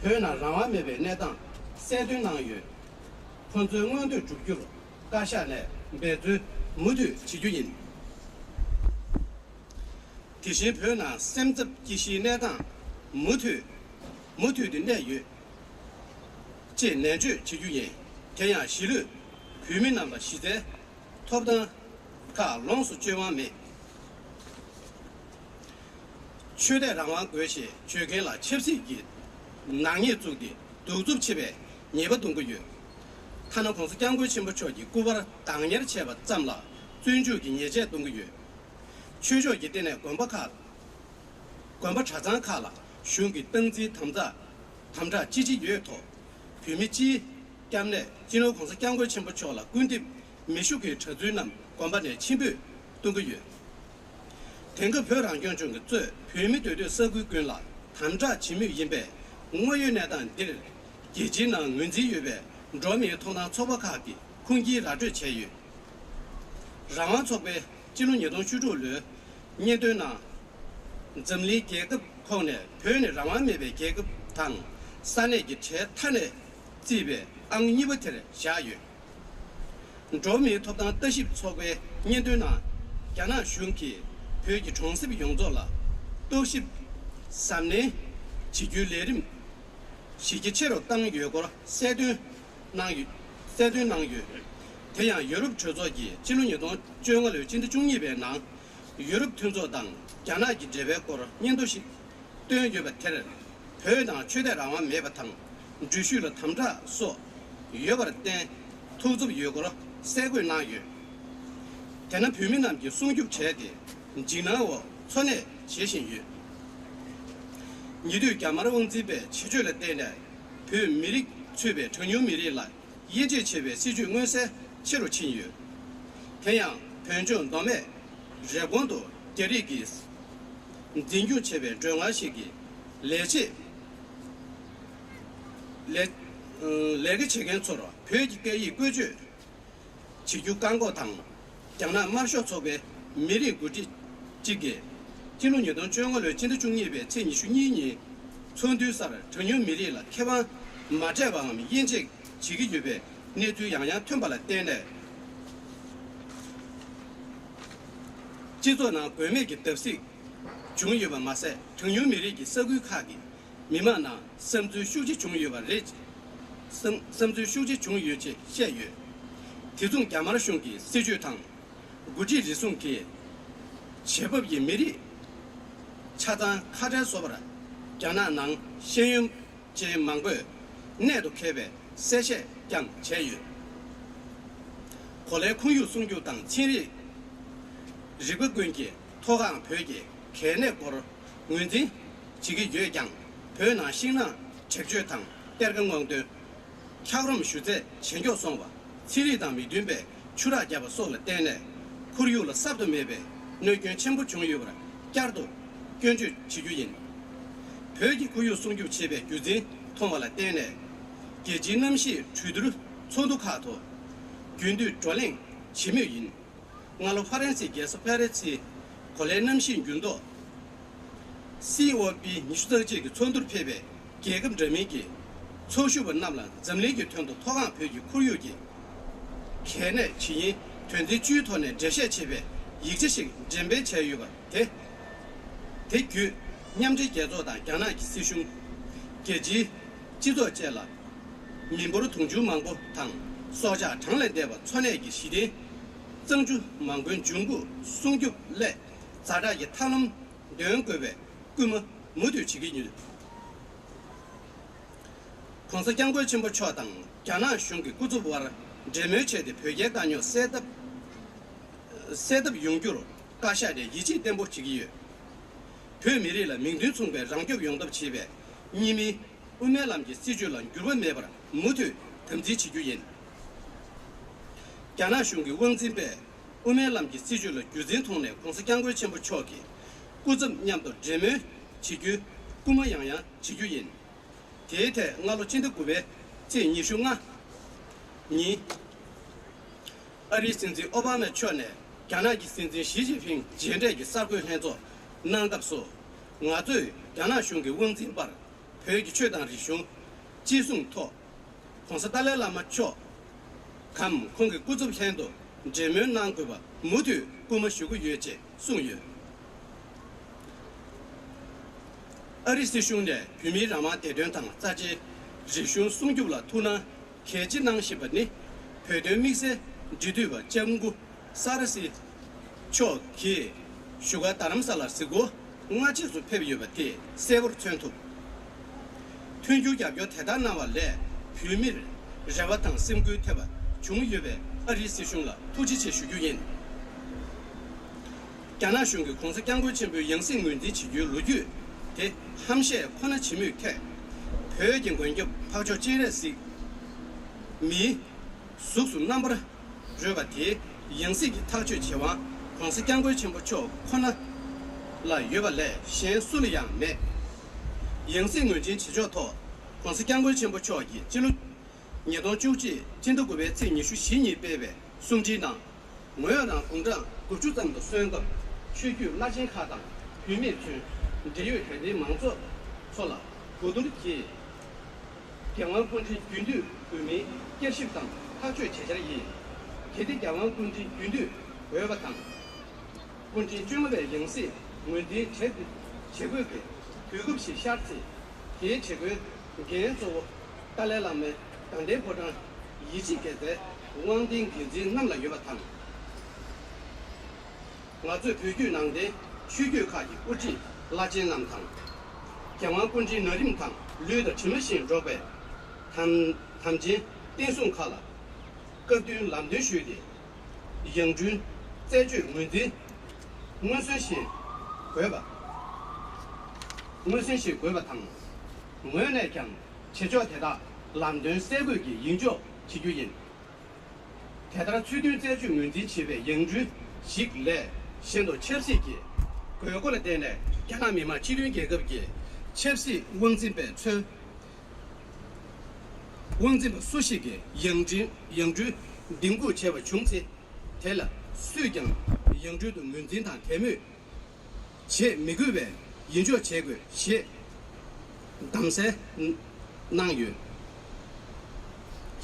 표현한 라와메베 내당 세dun낭유 폰조원도 죽규로 가샤네 매주 모두 지주인 대신 표현한 샘접 기시 내당 모두의 내유 제 내주 지주인 대야 시르 규민남과 시대 톱당 가 롱수 죄왕매 최대 랑왕国시 최근라 70기 낭예 쪽디 도giúp 집에 네버 동거유 타는 공司将归情不彻底古巴当年的钱吧占了尊重给业界동거유 최저一点呢管不卡管不查账卡了选给登记他们积极阅读平民机干呢金融公司将归情不彻了工地没修给车队呢管把呢清白동거유整个票上讲中的最平民队的社会观了他们这亲密因呗我有那当地以及呢文字预备专门通常错不卡的空气拉住前有让我错备进入年度居住率面对呢整理改革后呢票呢让我没被改革汤三年的车摊呢这边按你不提的下雨专门通常得些错备面对呢加上选举票的重新用作了都是3年7个月的시기체로 땅 유고라 세드 낭유 태양 유럽 저조기 진로년동 중앙을 진도 중립에 낭 유럽 통조당 자나기 제베고로 년도시对유베 테르 표현당 최대랑원 매바탕 주슈를 탐자 소 유여거를 때 토습 유고로 세골 낭유 대는 표민남기 송juk 체디 진나워 손에 제신유 니도 가마르 원집에 치주를 때네 그 미리 최배 전유 미리라 예제 최배 시주 원세 치료 친유 태양 변종 넘에 레본도 데리기스 진주 최배 정화시기 레지 레게 체견처럼 표기계 이规矩 지주 광고당 장난 마쇼 쪽에 미리 구지 지게 진로년동 중앙을 진도 중립에 제22년 천두사를 전혀 미리라 개방 마제방함 인직 지기규배 내주 양양 튼발을 때네 지도나鬼灭기 뜻이 중요한 맛에 전혀 미리기 서구카기 미만나 섬주 휴지 중요와 레지 섬주 휴지 중요지 세유 대중 가마르兄弟 세주탕 구지 리송기 제법이 미리 차단 카자 소바라 자나낭 신용 제 망고 내도 개배 세세 장 제유后来空有送就当亲历日本军机托港표기 개내 거로 문제 지기 유장 표현한 신랑 책주당 대건공도 차그럼 휴제 챙겨送바 친리당 미준배 출하 잡아 쏠을 때네 코리올을 삽도 매배 너견 전부 중요하라 자르도 견주 지주인 표기 구유 송주 집에 규제 통화를 때네 계진남시 주드르 소도카도 군도 조랭 치매인 나로 파렌시 게서 페레치 콜레남시 군도 COB 니슈더지 촌도르 페베 계급 점이기 소슈번 남란 점리기 통도 토강 표기 쿠유기 개내 지인 전제 주토네 제세 집에 이제식 준비 체유가 대규 냠지 개조다 강나기 시슌 계지 지도제라 민보로 통주 망고 당 소자 장례대바 천내기 시대 정주 망군 중부 송교 내 자라이 타는 연구배 꿈은 모두 지기니 공사 장고 전부 초당 강나 슝기 구조부와 제매체의 표계 간요 셋업 용교로 가샤의 이지 덴보 지기유 표미리라 민중송배 장교 용도 집에 이미 우메람기 시주란 규범 매버라 모두 덤지 지규인 가나슝기 원진배 우메람기 시주를 규진통내 공사 장고 전부 초기 구점 냠도 제매 지규 꾸마양양 지규인 대대 나로 진득구배 제2슝아 니 어리신지 오바마圈내 가나기 신진 시진핑 제대기 사고 현조 난갑소 나도 가나슝기 원진바 회기 최단 리숑 지송 토 공사 달래라마 초 감 공기 구조 현도 제면 난거바 모두 꿈을 쉬고 유제 송유 아리스兄의 비밀라마 대련당 자지 리숑 송주라 투나 개진낭시버니 회대 믹스 지두바 정구 사르시 초기 슈가 다름살라 쓰고 응아치수 폐비유바티 세버로 튼투 튼주자bio 대단나발레 비밀 자바탕 심구 태바 중유베 아리스숑라 투지체 슈규인 자나숑의 공사 강구 전부 영생 문제 지유 루규 대 함시에 코너 지뮤태 배경 권격 파조 지레시 미 수수 넘버 저바티 영생이 타주 지와 공사 강구 전부 초 코너 라 유발레 신수리양매 영생 문제 지조토 공사 강구 전부 초기 지루年度救济监督国别在你属悉尼北北送机党我要让公正国主咱们的宣告区域拉近卡党全面区这有开的忙做错了活动的题台湾本地军队国民结束党他最贴下的一开的台湾本地军队我要把党本地军队营事问题结果给推过去下次给结果给做带来了没当地保障一级给在稳定经济那么有把汤，我最推举能的需求卡的物质拉近南汤，台湾本地内地汤绿的全面性装备，他们间电送卡了，各对南地区的英军在军问题，我算是贵吧，我算是贵吧汤，我来讲切角太大。南端社会的营造起居因，台大推动在军问题起为英军习来先到70岁的，各国的代呢，加上民嘛集团改革的70岁稳定百出，稳定熟悉的英军定国前为穷者，台了虽讲英军的稳定堂台面，且每个月营造结果且当时难有。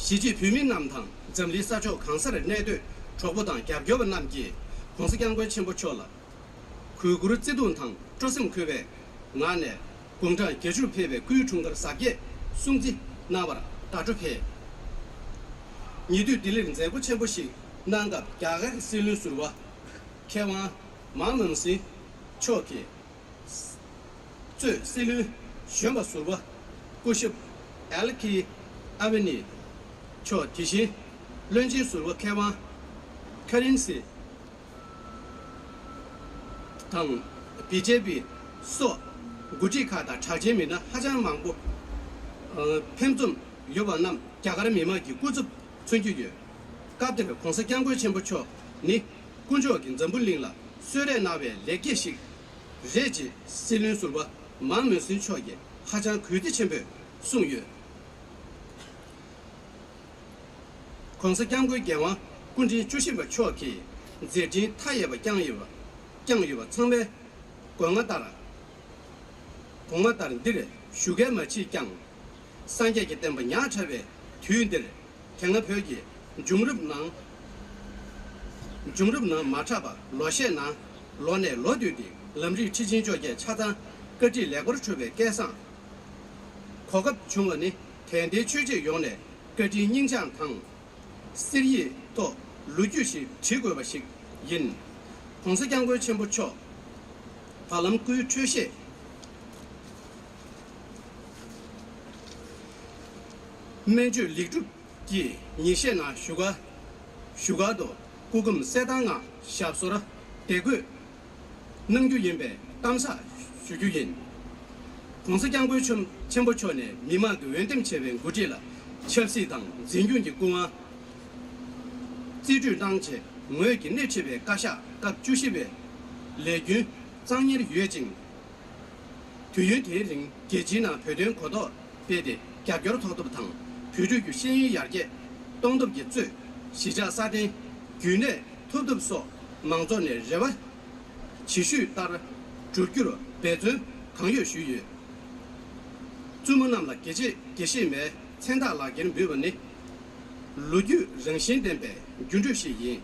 西极平民南塘，整理沙洲康萨的那队，全部当夹脚的南极，公司相关全部错了。开国的这段塘，做什么开外？俺呢，工厂结束配备贵重的沙叶，送进那边打出配。你对地里人在不全部是，那个价格收入数吧？开完马门市，巧克，最收入全部数吧？不是 LK 阿维尼。저 대신 런지수로 개와 커런시 당 BJP 소 구지카다 차제미나 하장 망고 펜좀 요반남 자가를 미마기 구습存주요 갑대가 공사 경고 전부초 니 군조긴 전불링라 쇠래 나베 레게식 레지 실린수로 만면신 초게 하장 그디 첨배 송유 공사 경고의 개와 군지 주심의 초기 제진 타협의 경유와 청배 공에 따라 들에 휴게 마치 경 상계기 때문에 야차배 뒤인들 경합표기 중립낭 마차바 로셰나 로네 로듀디 럼리 치진조게 차단各地两国的储备改善고급 중원이天地区用的各地影响汤세리 또 루주시 제거바식 인 공사 경고 전부초 발음 그 출시 매주 리주기 니세나 슈가도 고금 세당아 샵소라 대구 능주인배 담사 슈주인 공사 경고 전부초네 미만 그 원점 체변 구제라 첼시당 진균지 공아基础当前，我给内区别各下各主席别来源当年的月经，推运铁人阶级呢判断可到别的解决了他都不疼，判断有先于业界，当都的罪，西家沙丁局内偷偷说，忙着呢日外，持续打了，追究了白准抗越需要， 주문남라 계시매 천다라긴 비번니 루규 정신된배 균주시인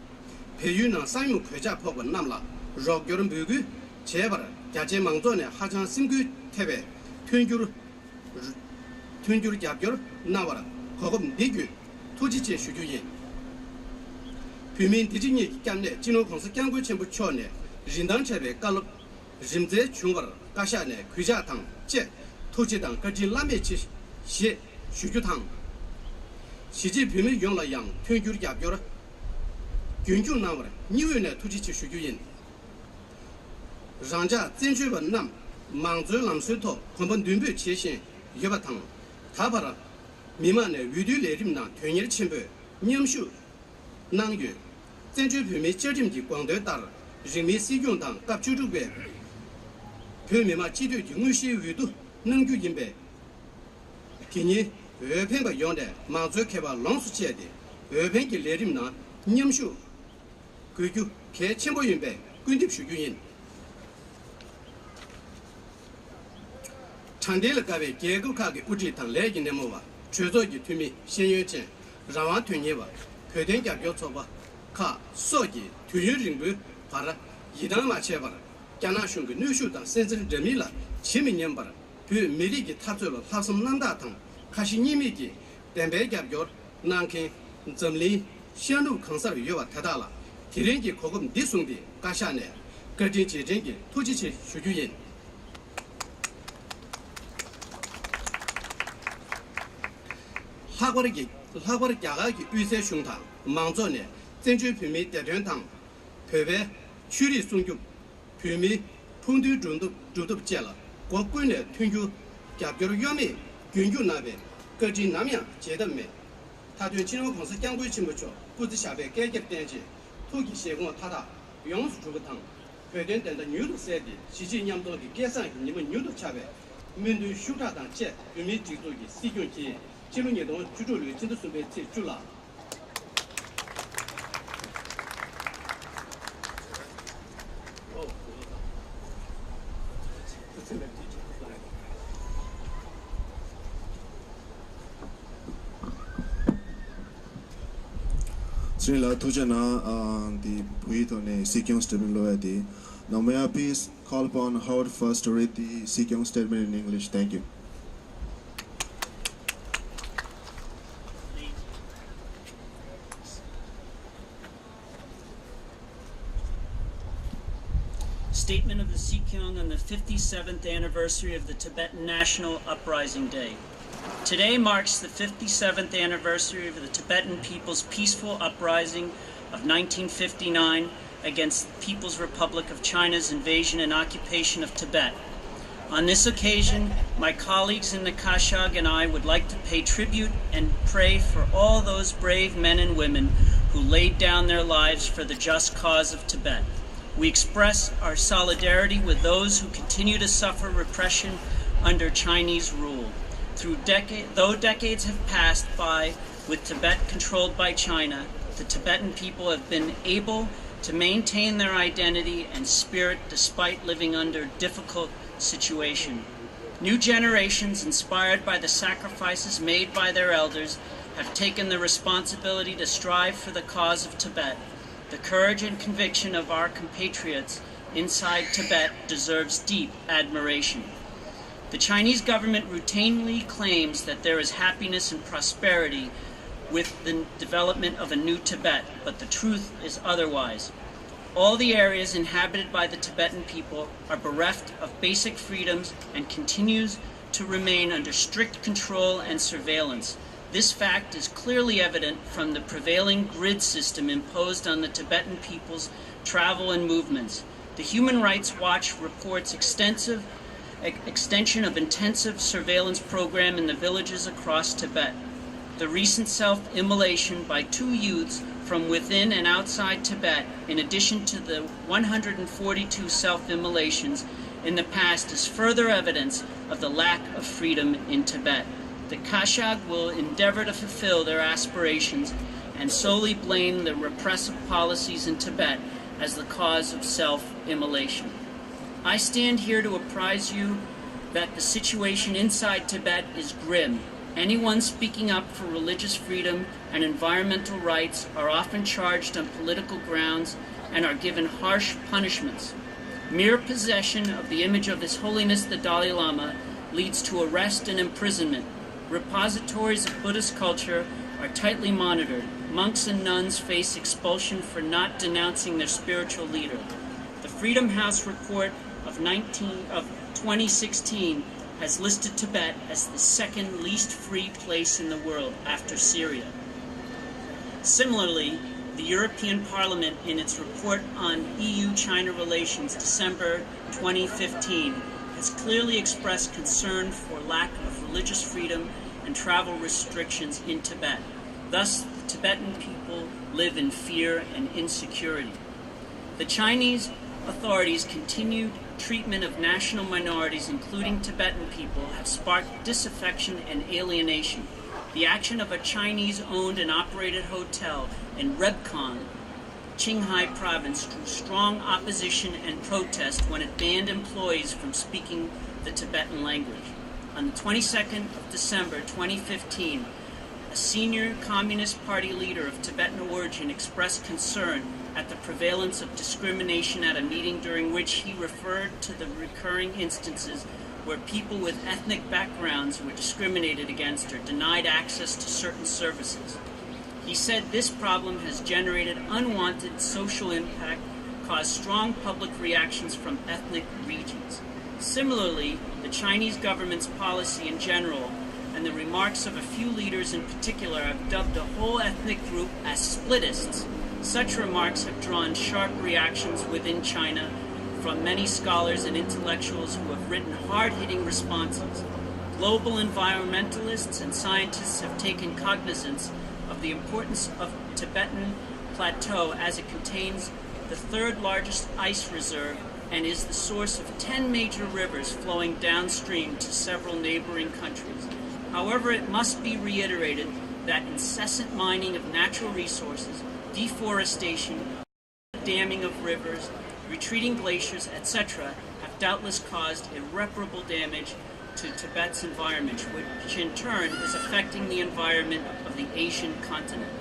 배유나 사유 괴자 법은 남라 럭결은 비구 제발 자제망전에 하장 심규 태배 튼규를 잡결 나와라 거금 내규 토지체 수주인 비민 디진이 깐내 진호공사 강구 전부 초내 린당체배 깔로 림제 중벌 가샤네 귀자당 제 토지당 거진 라메치 시 수주당 시지 비밀 용라양 튼규를 잡결 균주 나와라 니외네 토지체 수주인 장자 진주번 남 망주 남수토 건번 눈부 제신 여바탕 다바라 미만의 위류레림나 퇴일 침부 님슈 낭유 진주비미 제림지 광대 따라人民 시용당 갑주주배 표미마 지도 영의시 위도 능규인배 기니 외편과 용대 망주 개발 롱수체데 외편기 레림나 님슈 그규 개침보인배 군립수유인 chandeil gabe gego kage uji tang legi nemowa chözo gi tumi xinyu chen rawan tunyewa pöden gya gyochoba ka sogi tuyu ringbu para yidang ma che bara gyana shung nu shu dang senzir remila chimi nyem bara pö meri gi tapzolo hasum nanda tang kashi nimi gi dembe gya gyor nangkin zamli xianlu kangsar yuwa tadala tirengi kogum disungdi kashane gerdin ji rengi tuji chi shujuyin 학월기 야가기 위세 흉탕 망조네 전주피미 대전탕 배배 추리 송교 피미 풍두 중도 제라国规내 튼주 갑결 위험이 균주 나베 거지 남양 제단매 타对金融公司江规침부초 부지샤베 개geb된지 토기 시공 타다 용수 주거탕 회된 된다 뉴도 세디 시진냠도기 계산 님은 뉴도 차베 민두 슈타당 제 유미 지도기 시경기 进入年度居住率真的是被解决了。Srila Tujana the Puitone Sikyong statement loyalty. Now may I please call upon Howard first to read the Sikyong statement in English. Thank you. Statement of the Sikyong on the 57th anniversary of the Tibetan National Uprising Day. Today marks the 57th anniversary of the Tibetan people's peaceful uprising of 1959 against the People's Republic of China's invasion and occupation of Tibet. On this occasion, my colleagues in the Kashag and I would like to pay tribute and pray for all those brave men and women who laid down their lives for the just cause of Tibet. We express our solidarity with those who continue to suffer repression under Chinese rule. Though decades have passed by with Tibet controlled by China, the Tibetan people have been able to maintain their identity and spirit despite living under difficult situation. New generations, inspired by the sacrifices made by their elders, have taken the responsibility to strive for the cause of Tibet. The courage and conviction of our compatriots inside Tibet deserves deep admiration. The Chinese government routinely claims that there is happiness and prosperity with the development of a new Tibet, but the truth is otherwise. All the areas inhabited by the Tibetan people are bereft of basic freedoms and continues to remain under strict control and surveillance. This fact is clearly evident from the prevailing grid system imposed on the Tibetan people's travel and movements. The Human Rights Watch reports extension of intensive surveillance program in the villages across Tibet. The recent self-immolation by 2 youths from within and outside Tibet, in addition to the 142 self-immolations in the past, is further evidence of the lack of freedom in Tibet. The Kashag will endeavor to fulfill their aspirations and solely blame the repressive policies in Tibet as the cause of self-immolation. I stand here to apprise you that the situation inside Tibet is grim. Anyone speaking up for religious freedom and environmental rights are often charged on political grounds and are given harsh punishments. Mere possession of the image of His Holiness the Dalai Lama leads to arrest and imprisonment. Repositories of Buddhist culture are tightly monitored. Monks and nuns face expulsion for not denouncing their spiritual leader. The Freedom House report of 2016 has listed Tibet as the second least free place in the world after Syria. Similarly, the European Parliament, in its report on EU-China relations December 2015, has clearly expressed concern for lack of religious freedom and travel restrictions in Tibet. Thus, the Tibetan people live in fear and insecurity. The Chinese authorities' continued treatment of national minorities, including Tibetan people, have sparked disaffection and alienation. The action of a Chinese-owned and operated hotel in Rebkong, Qinghai province, drew strong opposition and protest when it banned employees from speaking the Tibetan language. On the 22nd of December 2015, a senior Communist Party leader of Tibetan origin expressed concern at the prevalence of discrimination at a meeting during which he referred to the recurring instances where people with ethnic backgrounds were discriminated against or denied access to certain services. He said this problem has generated unwanted social impact, caused strong public reactions from ethnic regions. Similarly, the Chinese government's policy in general and the remarks of a few leaders in particular have dubbed a whole ethnic group as splitists. Such remarks have drawn sharp reactions within China from many scholars and intellectuals who have written hard-hitting responses. Global environmentalists and scientists have taken cognizance of the importance of Tibetan Plateau as it contains the third largest ice reserve and is the source of 10 major rivers flowing downstream to several neighboring countries. However, it must be reiterated that incessant mining of natural resources, deforestation, damming of rivers, retreating glaciers, etc., have doubtless caused irreparable damage to Tibet's environment, which in turn is affecting the environment of the Asian continent.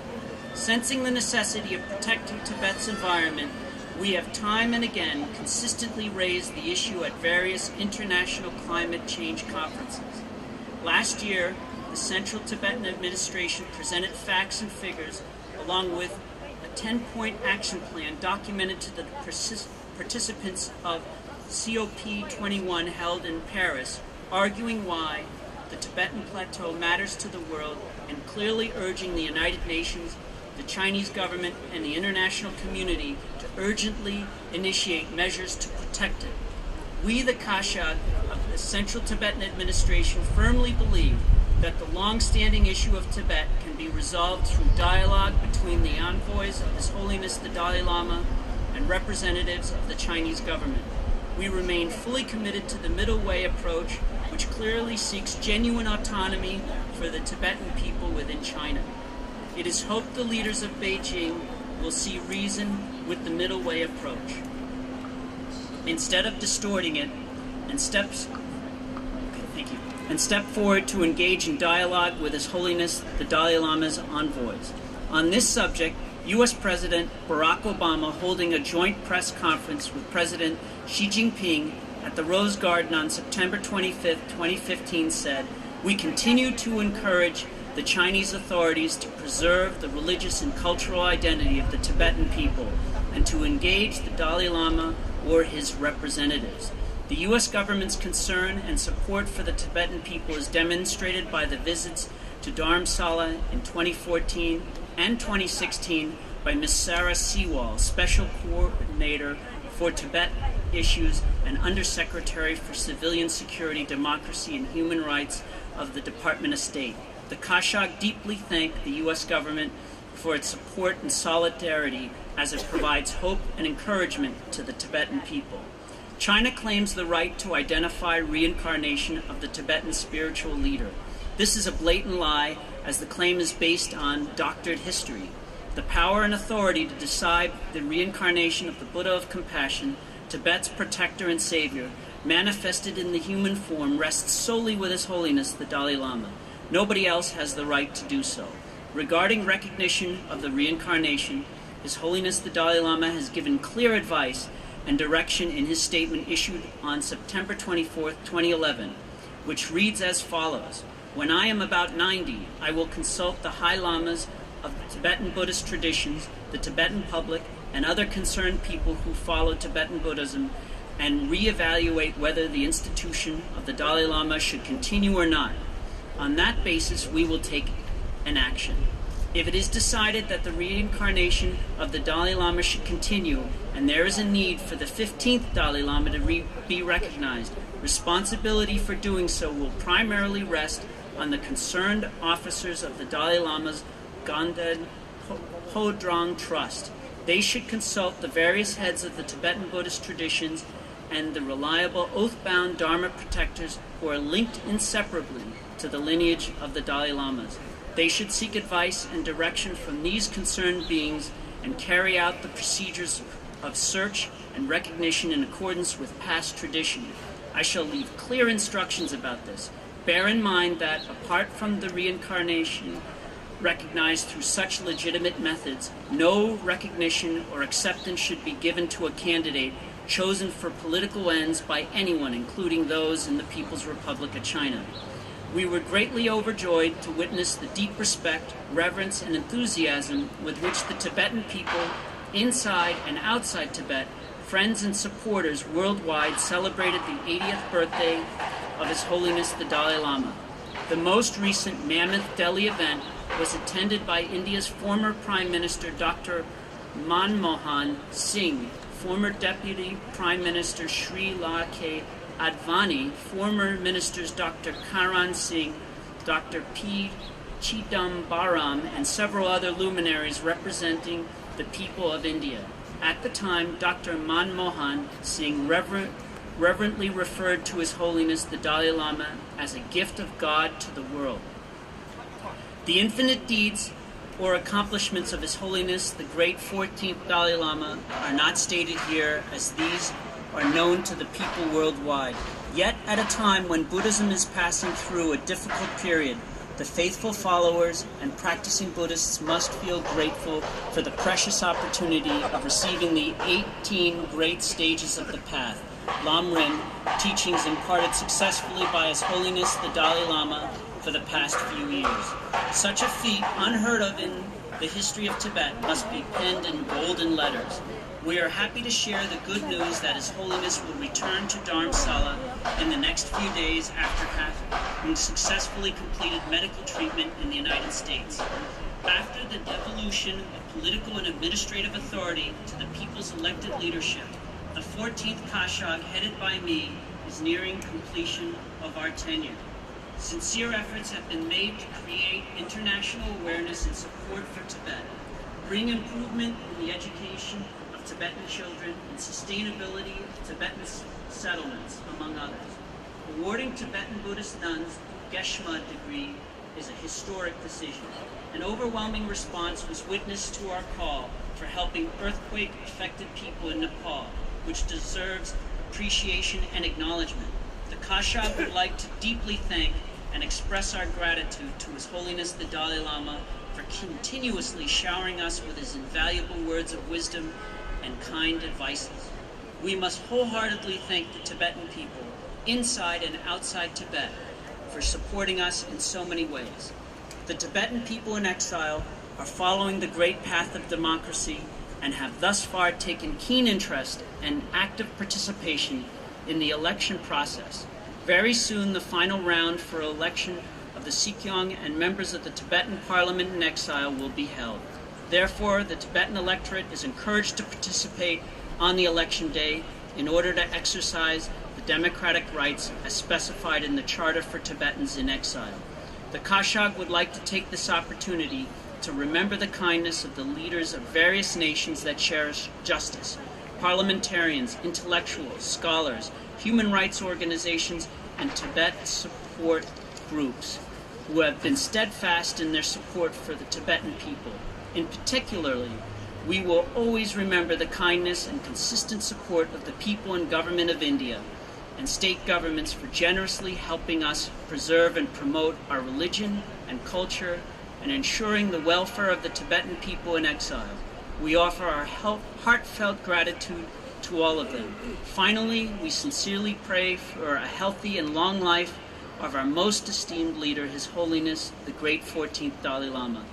Sensing the necessity of protecting Tibet's environment, we have time and again consistently raised the issue at various international climate change conferences. Last year, the Central Tibetan Administration presented facts and figures along with a 10-point action plan documented to the participants of COP21 held in Paris, arguing why the Tibetan Plateau matters to the world and clearly urging the United Nations, the Chinese government, and the international community to urgently initiate measures to protect it. We, the Kashag of the Central Tibetan Administration, firmly believe that the long-standing issue of Tibet can be resolved through dialogue between the envoys of His Holiness the Dalai Lama and representatives of the Chinese government. We remain fully committed to the middle way approach, which clearly seeks genuine autonomy for the Tibetan people within China. It is hoped the leaders of Beijing will see reason with the middle way approach, instead of distorting it, and step forward to engage in dialogue with His Holiness the Dalai Lama's envoys. On this subject, U.S. President Barack Obama, holding a joint press conference with President Xi Jinping at the Rose Garden on September 25, 2015, said, "We continue to encourage the Chinese authorities to preserve the religious and cultural identity of the Tibetan people and to engage the Dalai Lama or his representatives. The U.S. government's concern and support for the Tibetan people is demonstrated by the visits to Dharamsala in 2014 and 2016 by Ms. Sarah Sewall, Special Coordinator for Tibet Issues and Undersecretary for Civilian Security, Democracy, and Human Rights of the Department of State. The Kashag deeply thank the U.S. government for its support and solidarity as it provides hope and encouragement to the Tibetan people. China claims the right to identify reincarnation of the Tibetan spiritual leader. This is a blatant lie, as the claim is based on doctored history. The power and authority to decide the reincarnation of the Buddha of Compassion, Tibet's protector and savior, manifested in the human form, rests solely with His Holiness the Dalai Lama. Nobody else has the right to do so. Regarding recognition of the reincarnation, His Holiness the Dalai Lama has given clear advice and direction in his statement issued on September 24, 2011, which reads as follows: "When I am about 90, I will consult the High Lamas of the Tibetan Buddhist traditions, the Tibetan public, and other concerned people who follow Tibetan Buddhism, and reevaluate whether the institution of the Dalai Lama should continue or not. On that basis, we will take an action. If it is decided that the reincarnation of the Dalai Lama should continue, and there is a need for the 15th Dalai Lama to be recognized, responsibility for doing so will primarily rest on the concerned officers of the Dalai Lama's Ganden Hodrong Trust. They should consult the various heads of the Tibetan Buddhist traditions and the reliable oath-bound Dharma protectors who are linked inseparably to the lineage of the Dalai Lamas. They should seek advice and direction from these concerned beings and carry out the procedures of search and recognition in accordance with past tradition. I shall leave clear instructions about this. Bear in mind that, apart from the reincarnation recognized through such legitimate methods, no recognition or acceptance should be given to a candidate chosen for political ends by anyone, including those in the People's Republic of China. We were greatly overjoyed to witness the deep respect, reverence, and enthusiasm with which the Tibetan people, inside and outside Tibet, friends and supporters worldwide, celebrated the 80th birthday of His Holiness the Dalai Lama. The most recent Mammoth Delhi event was attended by India's former Prime Minister Dr. Manmohan Singh, former Deputy Prime Minister Sri K. Advani, former Ministers Dr. Karan Singh, Dr. P. Chidambaram, and several other luminaries representing the people of India. At the time, Dr. Manmohan Singh reverently referred to His Holiness the Dalai Lama as a gift of God to the world. The infinite deeds or accomplishments of His Holiness the great 14th Dalai Lama are not stated here, as these are known to the people worldwide. Yet, at a time when Buddhism is passing through a difficult period, the faithful followers and practicing Buddhists must feel grateful for the precious opportunity of receiving the 18 great stages of the path, Lamrim, teachings imparted successfully by His Holiness the Dalai Lama for the past few years. Such a feat, unheard of in the history of Tibet, must be penned in golden letters. We are happy to share the good news that His Holiness will return to Dharamsala in the next few days after having successfully completed medical treatment in the United States. After the devolution of political and administrative authority to the people's elected leadership, the 14th Kashag, headed by me, is nearing completion of our tenure. Sincere efforts have been made to create international awareness and support for Tibet, bring improvement in the education of Tibetan children and sustainability of Tibetan settlements, among others. Awarding Tibetan Buddhist nuns Geshma degree is a historic decision. An overwhelming response was witnessed to our call for helping earthquake-affected people in Nepal, which deserves appreciation and acknowledgement. The Kashag would like to deeply thank and express our gratitude to His Holiness the Dalai Lama for continuously showering us with his invaluable words of wisdom and kind advices. We must wholeheartedly thank the Tibetan people, inside and outside Tibet, for supporting us in so many ways. The Tibetan people in exile are following the great path of democracy and have thus far taken keen interest and active participation in the election process. Very soon, the final round for election of the Sikyong and members of the Tibetan Parliament in exile will be held. Therefore, the Tibetan electorate is encouraged to participate on the election day in order to exercise the democratic rights as specified in the Charter for Tibetans in Exile. The Kashag would like to take this opportunity to remember the kindness of the leaders of various nations that cherish justice, parliamentarians, intellectuals, scholars, human rights organizations, and Tibet support groups who have been steadfast in their support for the Tibetan people. In particular, we will always remember the kindness and consistent support of the people and government of India. and state governments for generously helping us preserve and promote our religion and culture and ensuring the welfare of the Tibetan people in exile. We offer our heartfelt gratitude to all of them. Finally, we sincerely pray for a healthy and long life of our most esteemed leader, His Holiness, the great 14th Dalai Lama.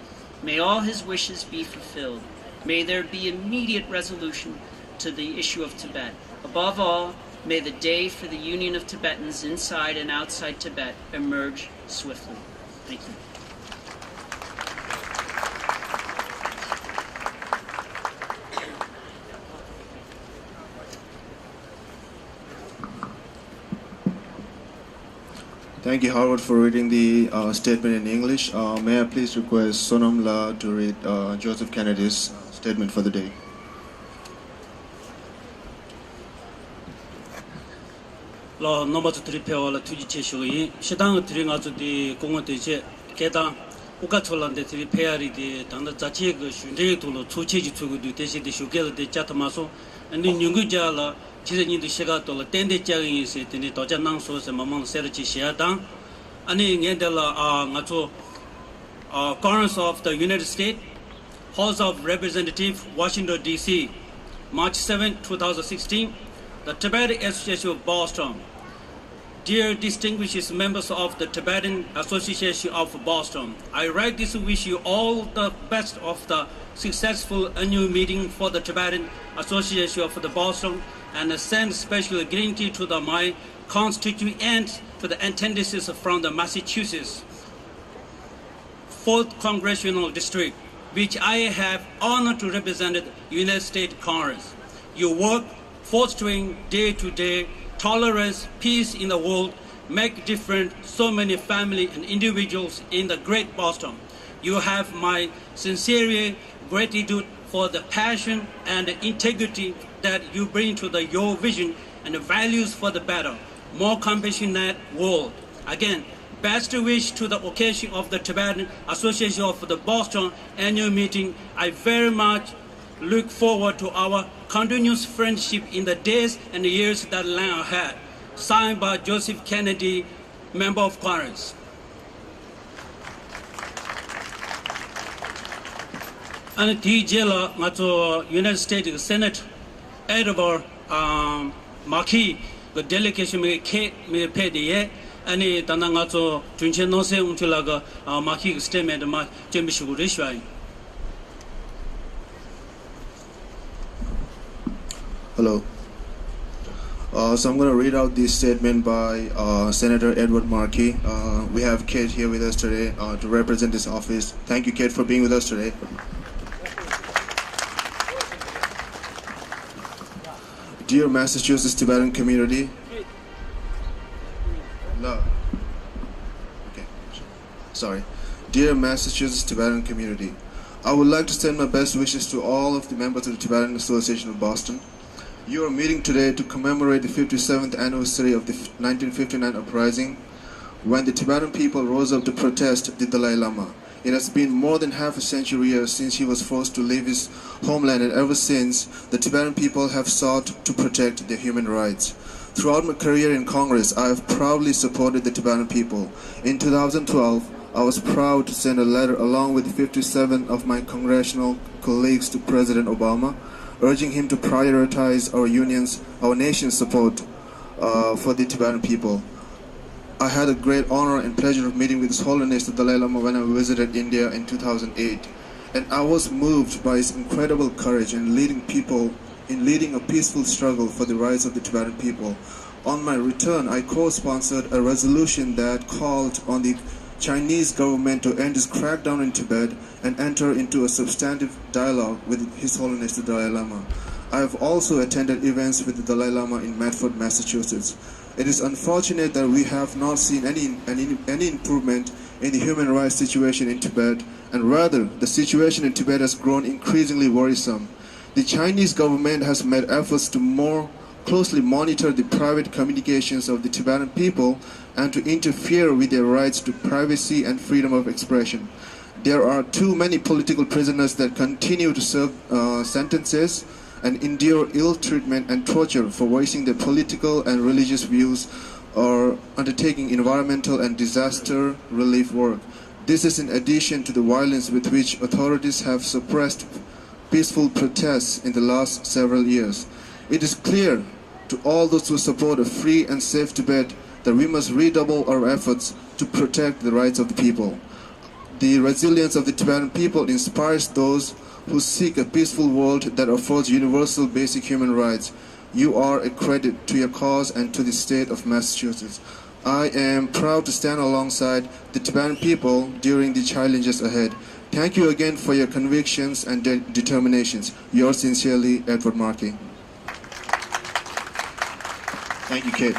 May all his wishes be fulfilled. May there be immediate resolution to the issue of Tibet. Above all, may the day for the union of Tibetans inside and outside Tibet emerge swiftly. Thank you. Thank you, Howard, for reading the statement in English. May I please request Sonam La to read Joseph Kennedy's statement for the day. 라 넘버트 트리페와라 투지 제쇼이 시당 드링아즈디 공원대제 개당 우카촐란데 트리페아리디 당다 자체 그 슌데 돌로 초체지 추구도 대시데 쇼겔데 자타마소 안디 뉴구자라 지르니도 시가 돌로 텐데 자기 세티니 도자낭 소세 마망 세르치 시아당 아니 녜델라 나초 Congress of the United States House of Representatives Washington DC March 7, 2016 the Tibetan Association of Boston. Dear distinguished members of the Tibetan Association of Boston, I write this to wish you all the best of the successful annual meeting for the Tibetan Association of the Boston and send special greeting to my constituents to the attendances from the Massachusetts 4th Congressional District, which I have honored to represent the United States Congress. Your work fostering day-to-day tolerance, peace in the world, make different so many families and individuals in the great Boston. You have my sincere gratitude for the passion and the integrity that you bring to your vision and the values for the better, more compassionate world. Again, best wish to the occasion of the Tibetan Association of the Boston annual meeting. I very much look forward to our continuous friendship in the days and the years that lie ahead. Signed by Joseph Kennedy, Member of Congress. And DJla ngato United States Senate Edward Marquis the delegation me pay the ani tana ngato junche no se untilaga Marquis statement ma jembishu rishwai. Hello. So I'm going to read out this statement by Senator Edward Markey. We have Kate here with us today to represent this office. Thank you, Kate, for being with us today. Dear Massachusetts Tibetan community. No. Okay. Sorry. Dear Massachusetts Tibetan community, I would like to send my best wishes to all of the members of the Tibetan Association of Boston. You are meeting today to commemorate the 57th anniversary of the 1959 Uprising, when the Tibetan people rose up to protest the Dalai Lama. It has been more than half a century since he was forced to leave his homeland, and ever since, the Tibetan people have sought to protect their human rights. Throughout my career in Congress, I have proudly supported the Tibetan people. In 2012, I was proud to send a letter along with 57 of my congressional colleagues to President Obama, urging him to prioritize our nation's support for the Tibetan people. I had a great honor and pleasure of meeting with His Holiness the Dalai Lama when I visited India in 2008, and I was moved by his incredible courage in leading a peaceful struggle for the rights of the Tibetan people. On my return, I co-sponsored a resolution that called on the Chinese government to end its crackdown in Tibet and enter into a substantive dialogue with His Holiness the Dalai Lama. I have also attended events with the Dalai Lama in Medford, Massachusetts. It is unfortunate that we have not seen any improvement in the human rights situation in Tibet, and rather, the situation in Tibet has grown increasingly worrisome. The Chinese government has made efforts to more closely monitor the private communications of the Tibetan people and to interfere with their rights to privacy and freedom of expression. There are too many political prisoners that continue to serve sentences, and endure ill treatment and torture for voicing their political and religious views or undertaking environmental and disaster relief work. This is in addition to the violence with which authorities have suppressed peaceful protests in the last several years. It is clear to all those who support a free and safe Tibet that we must redouble our efforts to protect the rights of the people. The resilience of the Tibetan people inspires those who seek a peaceful world that affords universal basic human rights. You are a credit to your cause and to the state of Massachusetts. I am proud to stand alongside the Tibetan people during the challenges ahead. Thank you again for your convictions and determinations. Yours sincerely, Edward Markey. Thank you, Kate.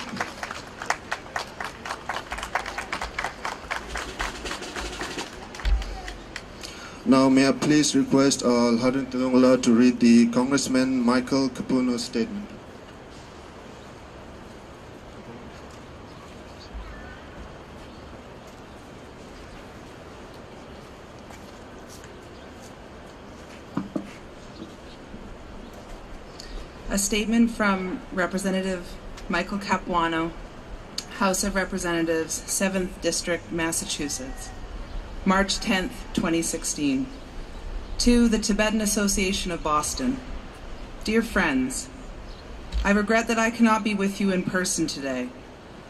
Now, may I please request Alharin Tadongla to read the Congressman Michael Capuno's statement. A statement from Representative Michael Capuano, House of Representatives, 7th District, Massachusetts, March 10th, 2016. To the Tibetan Association of Boston. Dear friends, I regret that I cannot be with you in person today.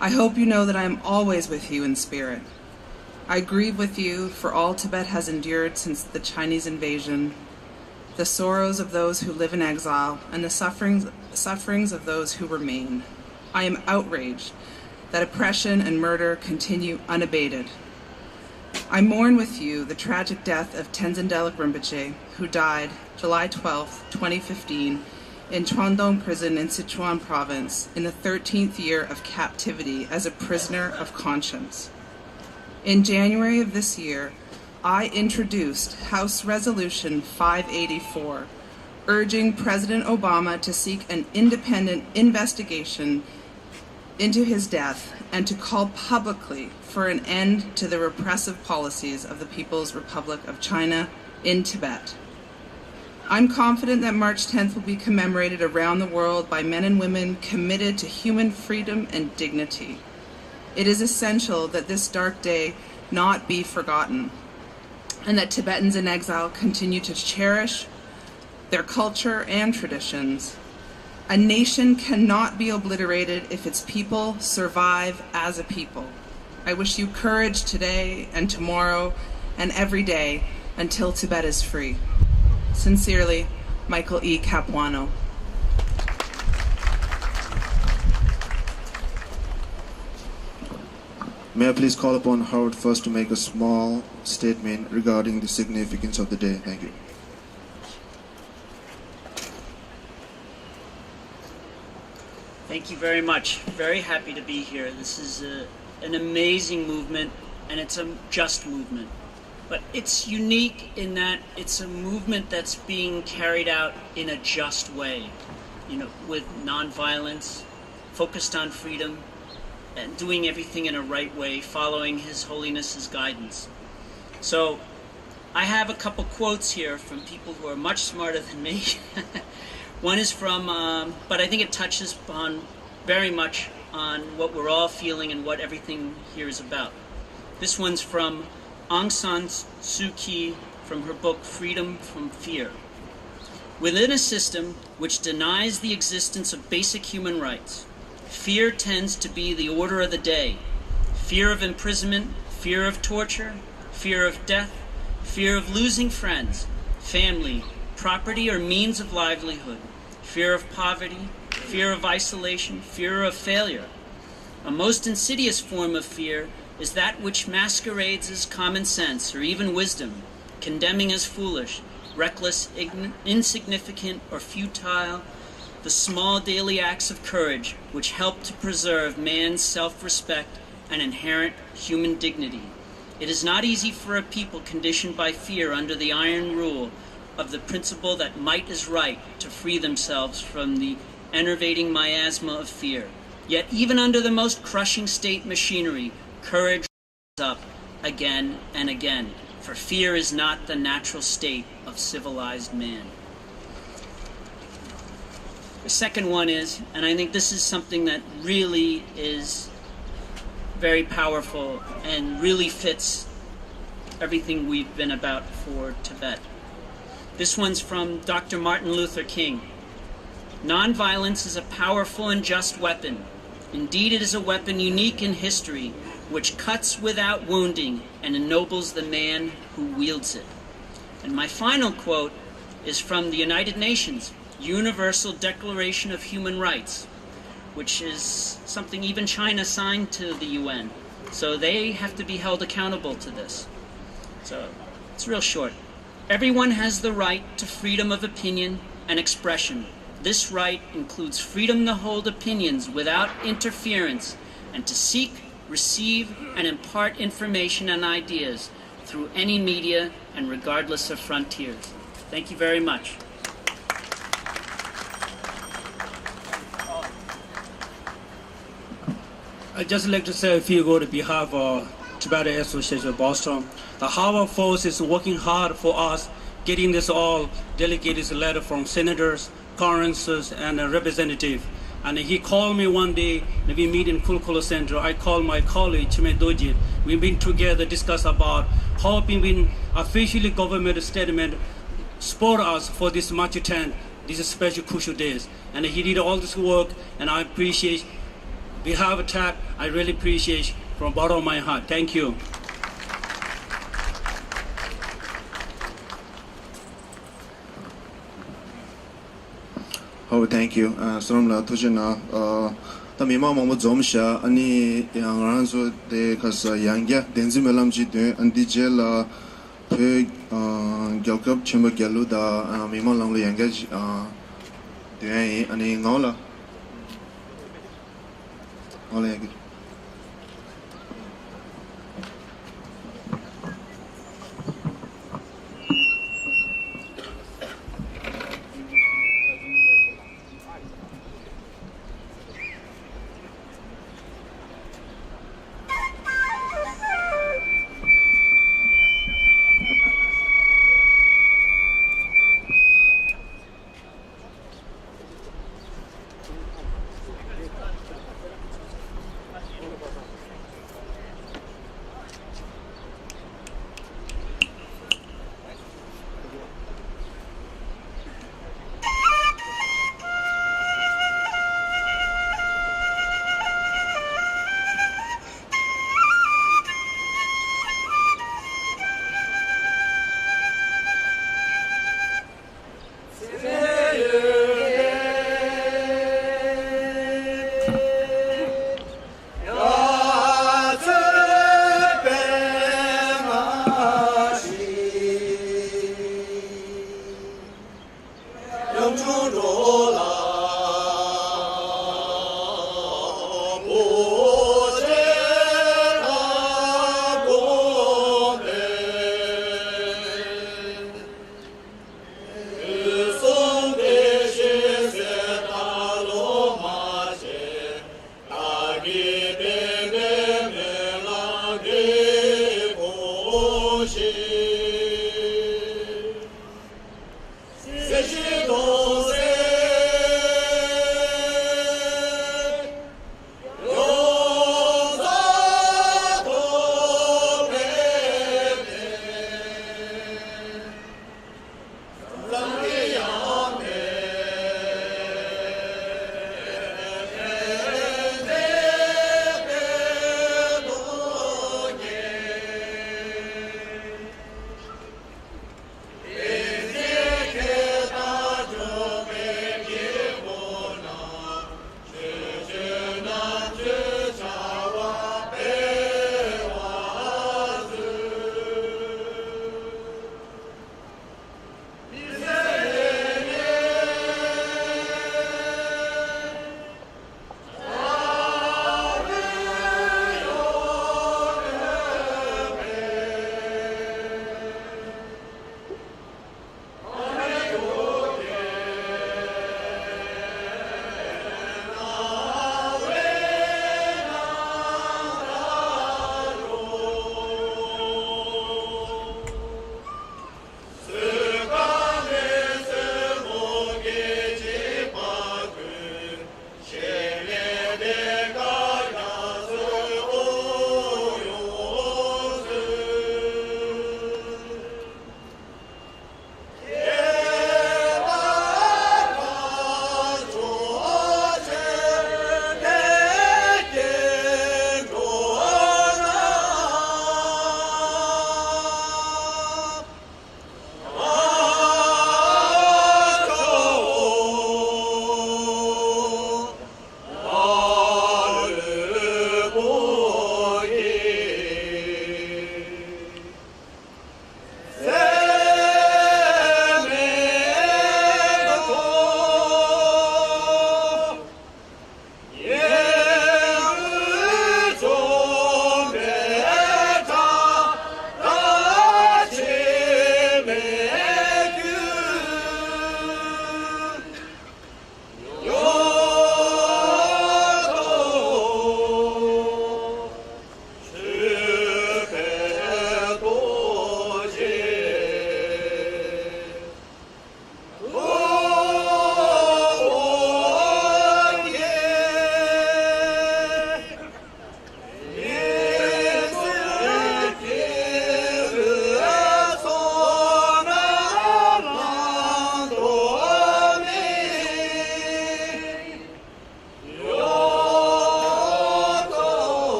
I hope you know that I am always with you in spirit. I grieve with you for all Tibet has endured since the Chinese invasion, the sorrows of those who live in exile, and the sufferings of those who remain. I am outraged that oppression and murder continue unabated. I mourn with you the tragic death of Tenzin Delek Rinpoche, who died July 12, 2015, in Chuandong Prison in Sichuan Province in the 13th year of captivity as a prisoner of conscience. In January of this year, I introduced House Resolution 584, urging President Obama to seek an independent investigation into his death and to call publicly for an end to the repressive policies of the People's Republic of China in Tibet. I'm confident that March 10th will be commemorated around the world by men and women committed to human freedom and dignity. It is essential that this dark day not be forgotten, and that Tibetans in exile continue to cherish their culture and traditions. A nation cannot be obliterated if its people survive as a people. I wish you courage today and tomorrow and every day until Tibet is free. Sincerely, Michael E. Capuano. May I please call upon Howard first to make a small statement regarding the significance of the day. Thank you. Thank you very much. Very happy to be here. This is an amazing movement, and it's a just movement. But it's unique in that it's a movement that's being carried out in a just way, with nonviolence, focused on freedom, and doing everything in a right way, following His Holiness's guidance. So I have a couple quotes here from people who are much smarter than me. One is from, but I think it touches upon very much on what we're all feeling and what everything here is about. This one's from Aung San Suu Kyi from her book Freedom from Fear. Within a system which denies the existence of basic human rights, fear tends to be the order of the day. Fear of imprisonment, fear of torture, fear of death, fear of losing friends, family, property, or means of livelihood, fear of poverty, fear of isolation, fear of failure. A most insidious form of fear is that which masquerades as common sense or even wisdom, condemning as foolish, reckless, insignificant, or futile the small daily acts of courage which help to preserve man's self-respect and inherent human dignity. It is not easy for a people conditioned by fear under the iron rule of the principle that might is right to free themselves from the enervating miasma of fear. Yet even under the most crushing state machinery, courage rises up again and again, for fear is not the natural state of civilized man. The second one is, and I think this is something that really is very powerful and really fits everything we've been about for Tibet. This one's from Dr. Martin Luther King. Nonviolence is a powerful and just weapon. Indeed, it is a weapon unique in history, which cuts without wounding and ennobles the man who wields it. And my final quote is from the United Nations Universal Declaration of Human Rights, which is something even China signed to the UN. So they have to be held accountable to this. So it's real short. Everyone has the right to freedom of opinion and expression. This right includes freedom to hold opinions without interference and to seek, receive, and impart information and ideas through any media and regardless of frontiers. Thank you very much. I'd just like to say a few words on behalf of Tibetan Association of Boston. The Harvard Force is working hard for us, getting this all delegated letter from senators, congressmen, and representatives. And he called me one day, and we meet in Kulkula Center. I called my colleague, Chime Dojit. We've been together, discuss about how being officially government statement support us for this March 10th, these special crucial days. And he did all this work, and I appreciate, behalf of TAP, I really appreciate from the bottom of my heart. Thank you. Oh, thank you. Salamla tujina. Ta mima mamu zomsha ani yang ranzo de kas yangya denzi melamji de andi jela pe gyalkap chimba gyalu da mima langlo yangya de ani ngola. Ngola yagi.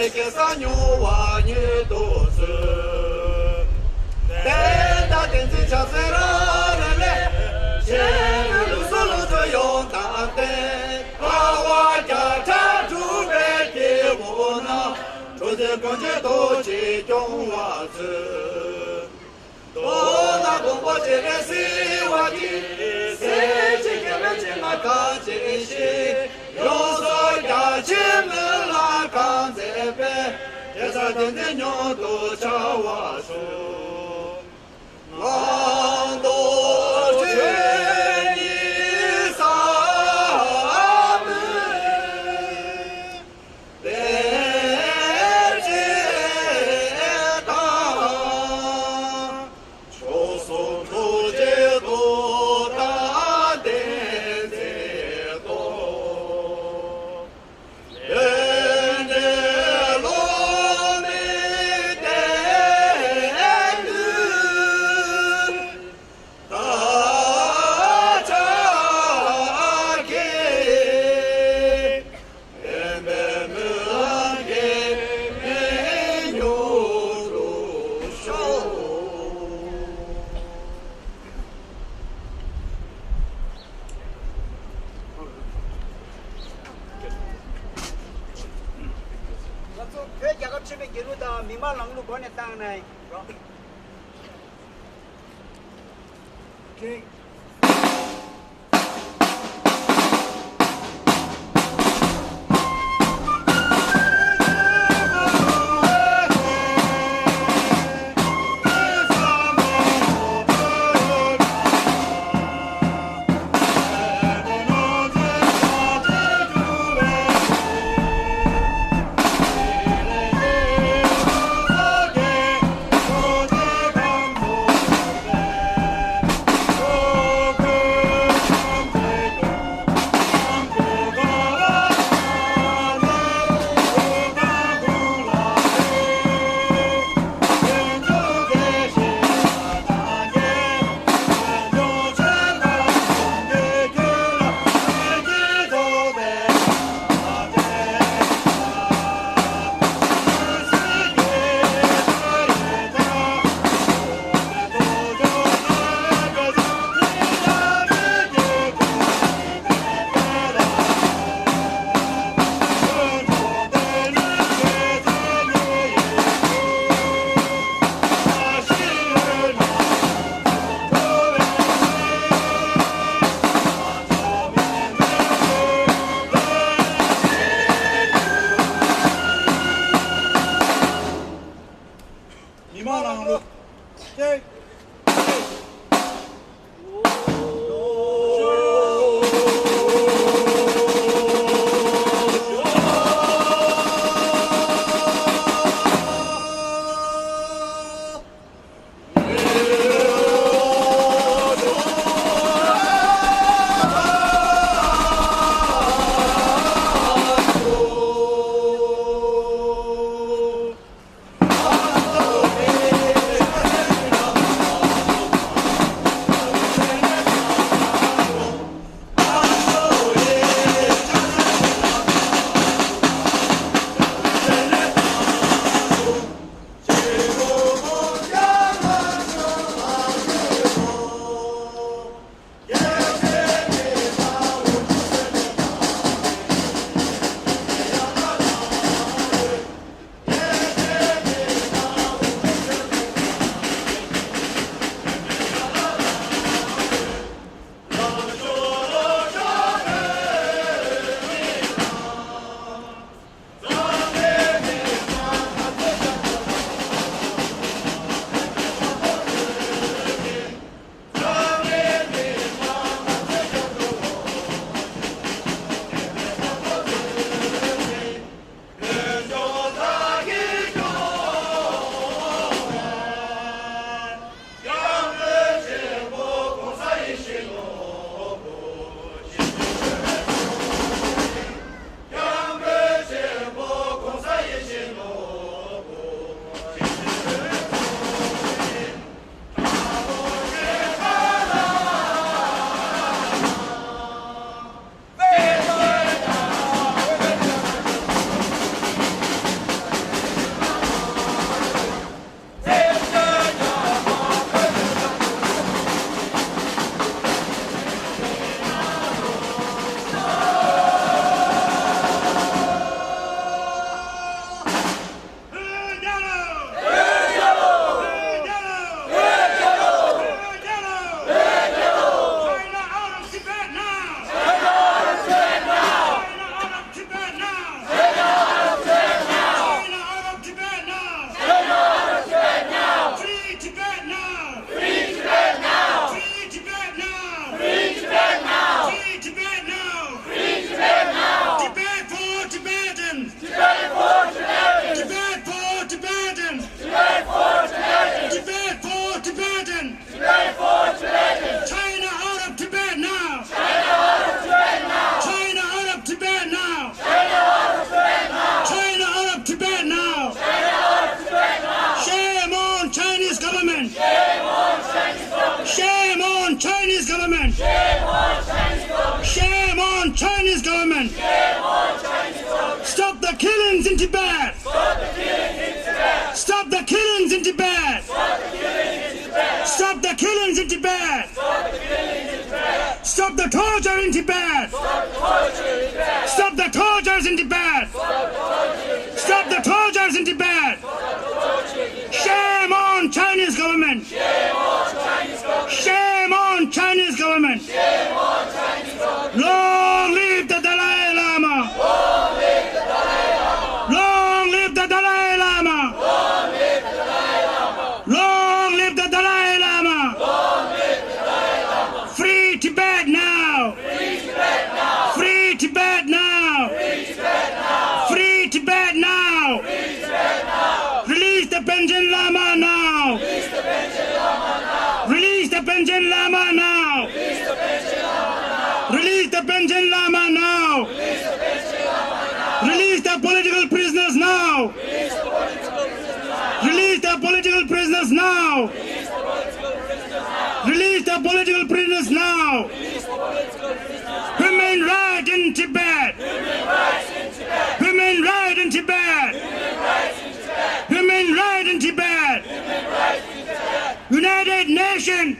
que sanyo wa ni do se de da den ti cha se ra le che lu so lu to yo ta de pa wa ja ta tu be ke wo na chu de gong je do ji jong wa se do na gong bo je ge si wa ji se ji ge le ji ma ka ji shi yo so ya ji me la ka ze be ye sa de de nyo do cha wa shu Long do che ni sa me de je ta cho so to je do ta de ze do ye de lo me de 그 작업실에 기루다 미만 랑루 보냈다는 애. Tibet! Stop the killings in Tibet! Stop the killings in Tibet! Stop the torture in Tibet! Stop the tortures in Tibet! Stop the tortures in Tibet! Shame on Chinese government! Shame on Chinese government! Long live the Dalai Lama! Long live the Dalai Lama! Long live the Dalai Lama! Free Tibet now! Free Tibet now! Free Tibet now! Release the Panchen Lama now! Release the Panchen Lama now! Release the Panchen Lama now! Release the political prisoners now! Release the political prisoners now! Release the political prisoners now! Human rights in Tibet! Human rights in Tibet! Human rights in Tibet! United Nations!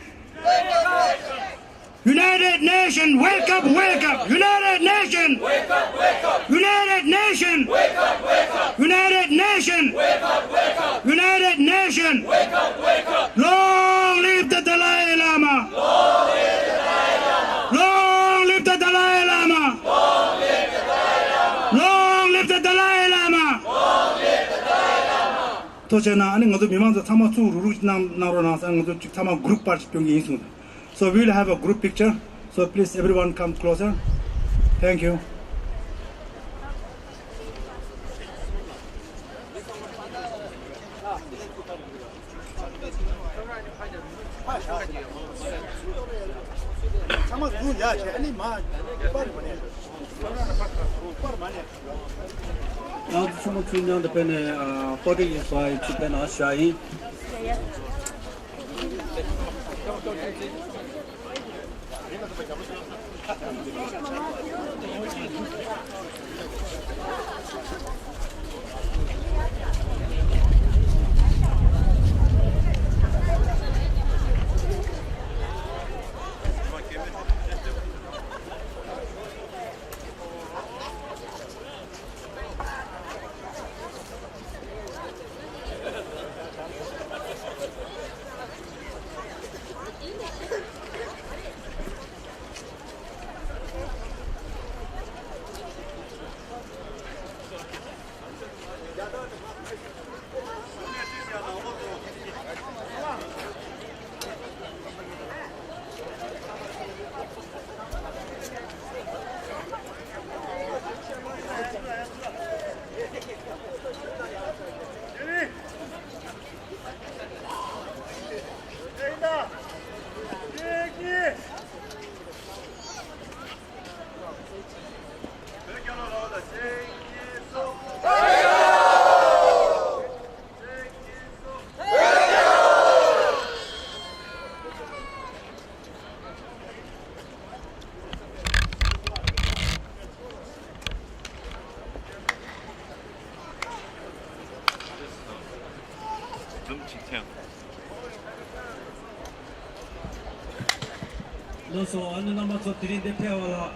United Nations, wake up, wake up! United Nations! Wake up, wake up! United Nations! Wake up, wake up! United Nations! Wake up, wake up! United Nations! Wake up, wake up! Long live the Dalai Lama! Long live the Dalai Lama! Long live the Dalai Lama! Long live the Dalai Lama! Long live the Dalai Lama! Long live the Dalai Lama! 도저나 아닌 것도 미만도 타마 쭉 나로나 상 것도 타마 그룹 파티 병이 있습니다. So we will have a group picture. So please everyone come closer. Thank you. Now some of you the pen body is by Tibetan Ashai. 그래서 어느 남아서 드린데 배워라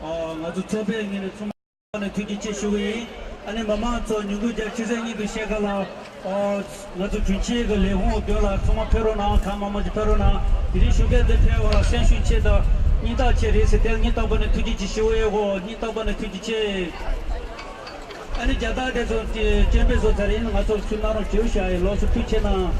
아주 저배행에는 중간에 뒤지체 쇼이 아니 마마서 누구자 지생이 그 셰가라 아주 준치가 레홍 되라 정말 페로나 가마마지 페로나 이리 쇼게데 배워라 센슈체다 니다 체리스 때 니다 번에 뒤지체 쇼이고 니다 번에 뒤지체 아니 자다데서 젬베서 다리는 가서 순나로 지우샤에 로스 피체나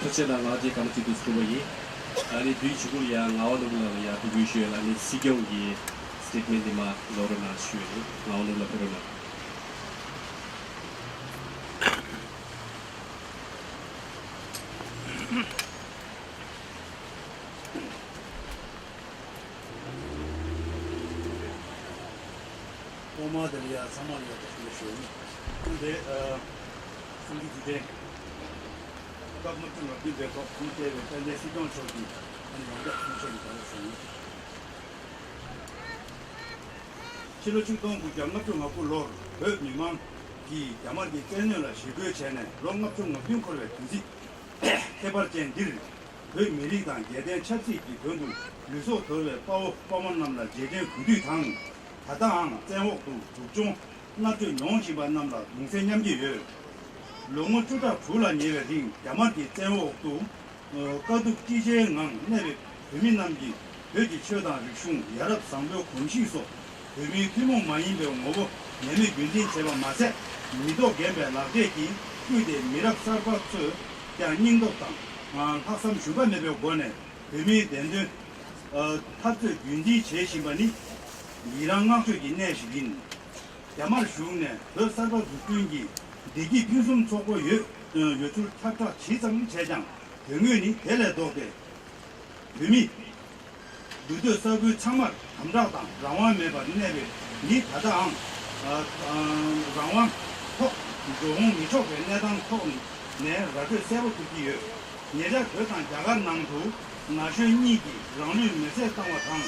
첫째나 나지 감지도 스토리 아니 뒤치고야 나오는거야 비주얼 아니 시경기 스테이트먼트마 로르나 슈에 나오는 거 그러나 오마들이야 사마리아 대표님. 근데 우리 주제 government 비대고 군대에 대해 시정 처리 아니 뭔가 function 받았어요. 실로 중동 국장급 좀 하고 로 미만 이 야말기 깨내라 시그 전에 롱급 좀 높인 거를 두지 개발된 딜 미리당 예대 차지 기존도 유소 더에 빠만 남라 제대 구뒤당 다당 제목도 국종 나도 용시반 남라 동생 냠기여 롱을 주다 불란 예배딩 야만기 제목도 가도 기재는 내비 국민 남기 여기 최다 육중 여러 상표 공시소 국민 규모 많이 배운 거고 내미 군진 제반 마세 미도 개별 라게기 그대 미락 사바츠 양인도당 학삼 주간 내배 권에 국민 된들 타트 군지 제시반이 이랑학적인 내시긴 야말 중에 더 사바 군기 대기 비숨 초고 요출 타타 지정 제장 병원이 대래도게 의미 누드 서구 창말 감자당 랑완 매바 내베 니 다당 랑완 톡 조홍 미초게 내당 톡네 라그 세부 구기여 내자 그당 자간 낭도 나셔니기 랑류 메세 땅와당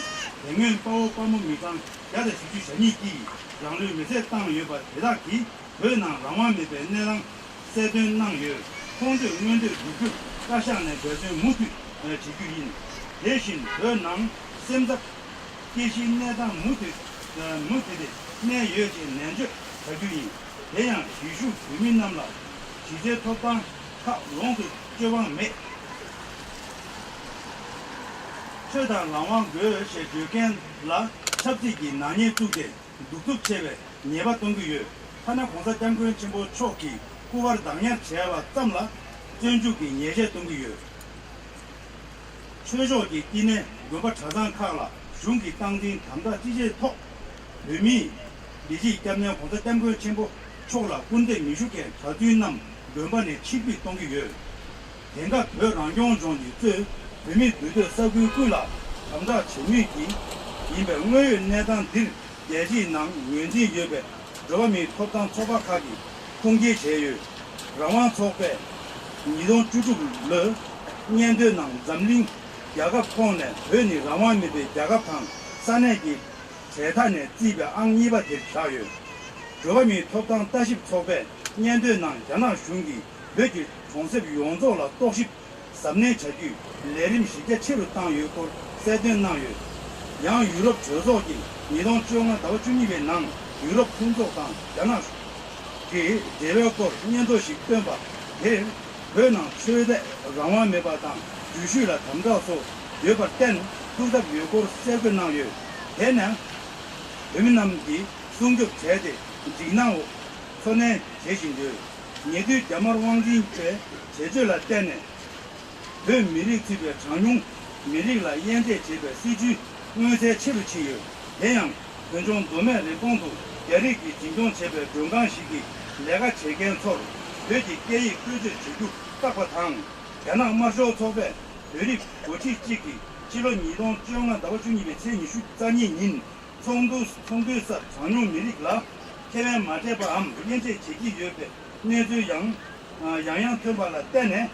병원 빠오 빠무 미장 야데 시주 셔니기 랑류 메세 땅 여바 대다기 그나 랑완 매베 내당 세든 낭여 통제 응원대 누구 가상의 거저 무비 지규인 대신 그낭 샘작 계신 내당 무비 무비데 내 여지 내주 자규인 대양 지수 국민 남라 지제 토방 타 롱도 저왕 매 최다 랑왕 그 세주겐 라 첩지기 난이 두게独체베 네바 동규 하나 공사 장군 정보 초기 구발 당연 제와 땀라 전주기 예제 동규 최저기 이내 요바 차상 카라 중기 당진 담다 지제 톡 의미 리지 때문에 공사 장군 정보 초라 군대 미슈게 자주남 연반의 치비 동규 내가 그 랑용 중에 그 의미对社会贵了 담다 체미기 이베 응의 내단 딜 예지낭 wen지 예배 저미 토당 초박하기 공개 제유 랑왕 초배 이동 주주를 년대낭 잠링 야가 폰에 회니 랑왕미의 야가팡 산내기 재단의 지배 앙이바 대차유 저미 토당 다시 초배 년대낭 야나 슝기 외기 총섭 용조라 도시 3년 차기 내림 시계 체로 땅 요고 세든 나요 양 유럽 저소기 이동 지역은 더 중립의 남 유럽 풍속당 야나 그 제로고 2년도씩 변바 대 변화 최대 강화 매바당 주시라 담가서 여바 땐 두다 요고 세든 나요 대는 의민남기 성적 제대 지나고 손에 제신들 니들 야마르 왕진죄 제절라 때네 그 미리 집에 장용 미리라 연대 집에 시주 의세 치료 치유 대양 근종 도매의 공도 대리기 진종 집에 중간 시기 내가 제견 서로 되지 깨이 그저 지구 딱바탕 야나 마쇼 초배 대리 고치 지기 지로 이동 지용한다고 중립의 제니슈 짠이인 송도서 장용 미리라 개매 마제밤 연대 지기 옆에 내주 양양 편발라 때네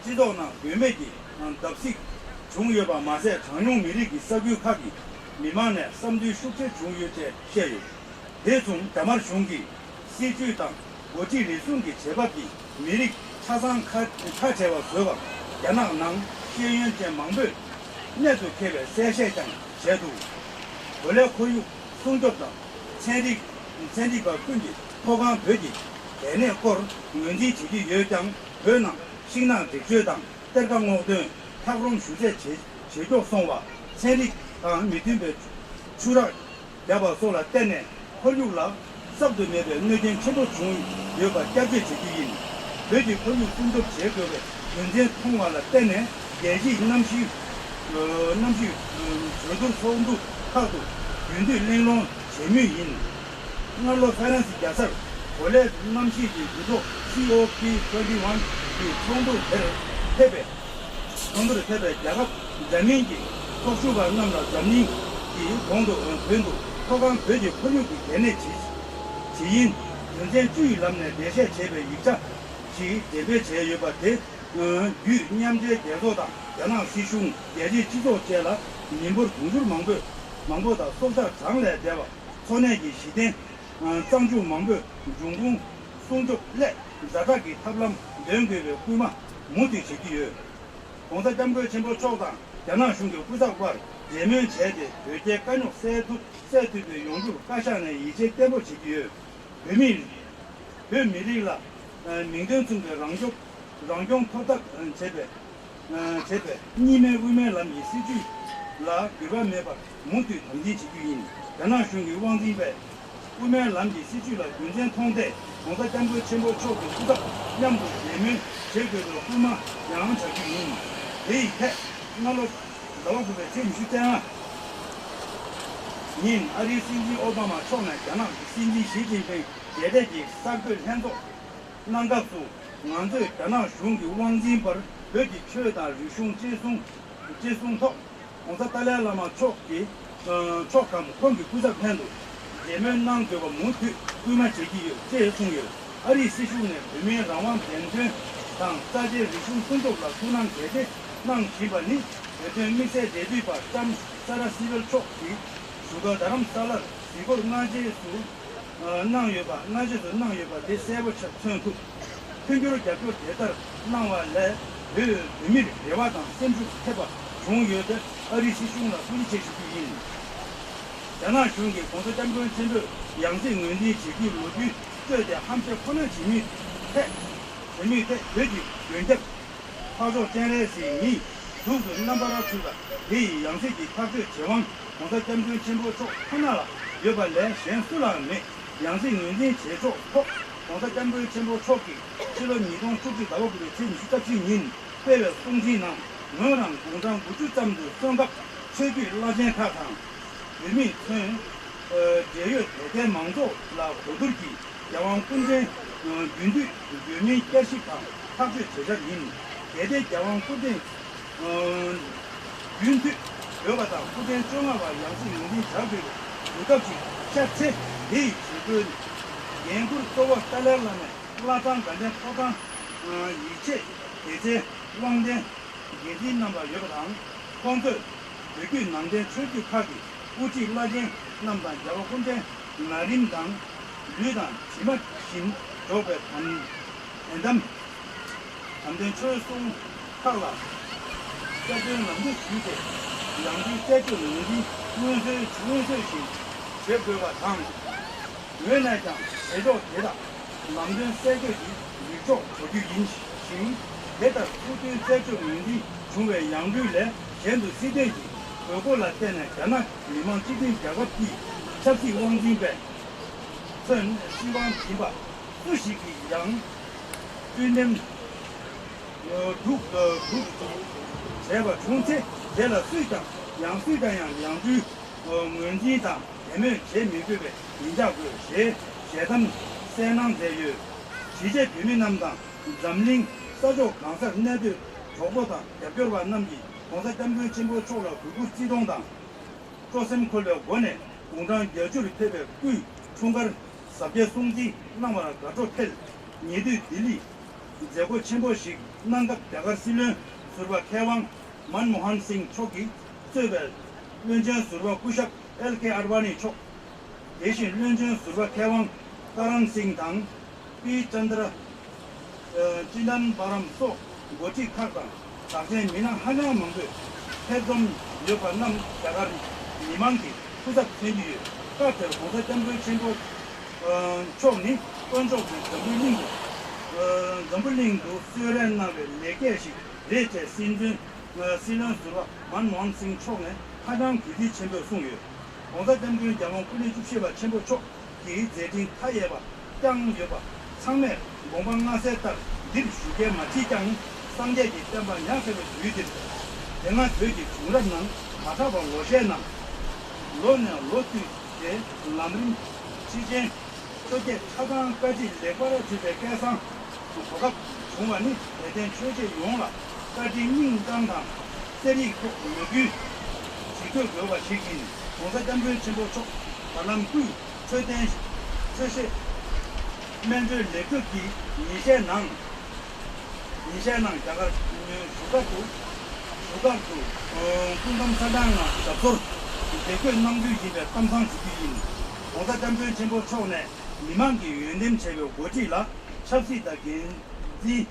지도나 외매기 답식 중요바 마세 장용 미리기 서규하기 미만의 삼두 숙제 중요제 शे유 대중 담말 중기 시주당 고지 리순기 제박기 미리 차상 카제와 서가 야나낭 시연제 망들 내도 개별 세세장 제도 원래 고유 성적당 체리가 근기 포강 되기 내내 걸 연지 지기 여장 변화 신랑 대표당 대강호등 타그론 주제 제조 송와 세리 미팅배 추락 야바소라 때네 헐류라 섭드메데 너진 최도 중 여바 깨지 지기인 외지 권유 순적 제거에 현재 통과를 때문에 예지 남시 저도 소음도 하고 윤도 랭롱 재미인 날로 파이낸스 야설 원래 남시 구조 COP 31 총도 대배 정도를 대배 야갑 자민기 속수가 남라 자민기 공도 변도 토강 외지 권유기 개내 지인 현재 주의 남내 대세 재배 입자 지 재배 제여받대 유냠제 대도다 연합 시중 예지 지도 제라 민부 공주를 망보다 소사 장래 대바 손해기 시대 장주 망보 중공 송적 래 자다기 탑람 연계의规划 모두 지기요 공사 잠고 전부 초다 연합 중교 부사과 예면 제대 외제 간혹 세트의 용주 가샤는 이제 때부 지기요 별미리라 민정중의 랑종 토닥 재배 님의 위면람 이시주 라 그가 매바 모두 동지 지기인 연합 중교 왕진배 위면람 이시주라 군전 통대 공사 잠고 전부 초기 부사 양부 예면 제대로 후마 양적인 에이태 나로 나와보게 재미있잖아 님 아리신지 오바마 총회 연합 신지 시진배 제대지 사글 현도 난가수 먼저 연합 중교 왕진벌 여기 최다 리숑 제송토 공사 달래라마 초기 초감 공기 구작 현도 예면 난교가 모두 의마 제기요 제송요 아리 시슈네 의미 라왕 변전 당 자제 리숑 순도가 순한 제대 난 기반이 미세 제비바 짬 사라시를 초기 수가 다람 살아 이걸 나제수 나여바 나제도 나여바 대세버 천투 평균을 잡고 대달 나와래 그 의미를 대화당 선주 해봐 종교의 어리시중나 부딪히시기인 연합 중계 공사장군 전부 양생 원리 지기 로비这点 함께 코너 지미 재미있대 외지 연적 파조 전례시 두수 넘버라 출가 이 양세기 파트 제왕 공사장군 전부 쪽 하나라 여발래 현수라네 양생 원리 제조 공사장군 전부 초기 지로 이동 초기 나오기로 진수자진인 배려 송진나 너랑 공장 부주점도 성각 최규 라젠 카탕 의미 큰 제유 대대 망조 라 고들기 야왕 군제 윤두 윤미 깨시카 학교 제작인 대대 야왕 군제 윤두 여가다 군제 정화와 양식 윤미 자교 무겁지 샤체 이 지금 연구를 또와 달라라면 라장 간데 포장 이체 대제 왕대 예진 넘버 여가당 공들 여기 남대 철기 카기 우지 라젠 넘버 야왕 군제 나림당 류단 지막 신 조배 단담 안된 철송 칼라 자전 남도 주제 양지 제주 능지 주문서 신 제표가 당原来讲 제조 대다 남전 세계지宇宙 조규 인식 신 대다 수준 제주 능지 중외 양류래 전도 시대지 그거라 때는 전화 리만 지진 작업비 잡기 왕진배 전希望提拔不惜给养军人제가 총체 제가 수장 양수장 양주 문지다 대면 제미급에 인자고 제담 세낭대유 지제 비민남당 잠링 사조 강사 내도 저보다 대표와 남기 공사 담당 진보 쪽으로 구구 지동당 조선 콜려 원에 공장 여주를 대배 그 총괄 사계 송지 나와라 가족 텔 니도 딜리 제고 친보식 난각 대가실은 수르바 개왕 만모한 싱 초기 저벨 런전 수르바 구샵 LK 아르바니 초 대신 런전 수르바 개왕 다른 싱당 비전드라 진단 바람 속 고치 카가 당신 미나 하나 먹고 해좀 여반남 대가리 이만기 후작 생기 카트 보다 점을 친구 총리 권총 정부링도 정부링도 수련나게 4개씩 레제 신진 신원수가 만왕생 총에 하장 기지 첨부 송유 공사 정부의 자원 군리 주시바 첨부 총 기 제진 타예바 땅여바 상매 공방나세 따 딜 수게 마치장 상대기 때문에 양세를 주의들 내가 되게 중요한 마사바 로셰나 로냐 로티에 남린 지진 저게 차강까지 레버러 집에 계산 고각 중간이 대된 최대 용라 까지 민당당 세리 여기 지금 그거 시kin 공사 담배 전부 쪽 바람구 최대这是 面对那个地，一些人这个수가도 공감 사장아 잡소 대표 남주집에 담당 주기인 공사 담배 전부 초내 미만기 연dem체로 고지라 찹시다 긴지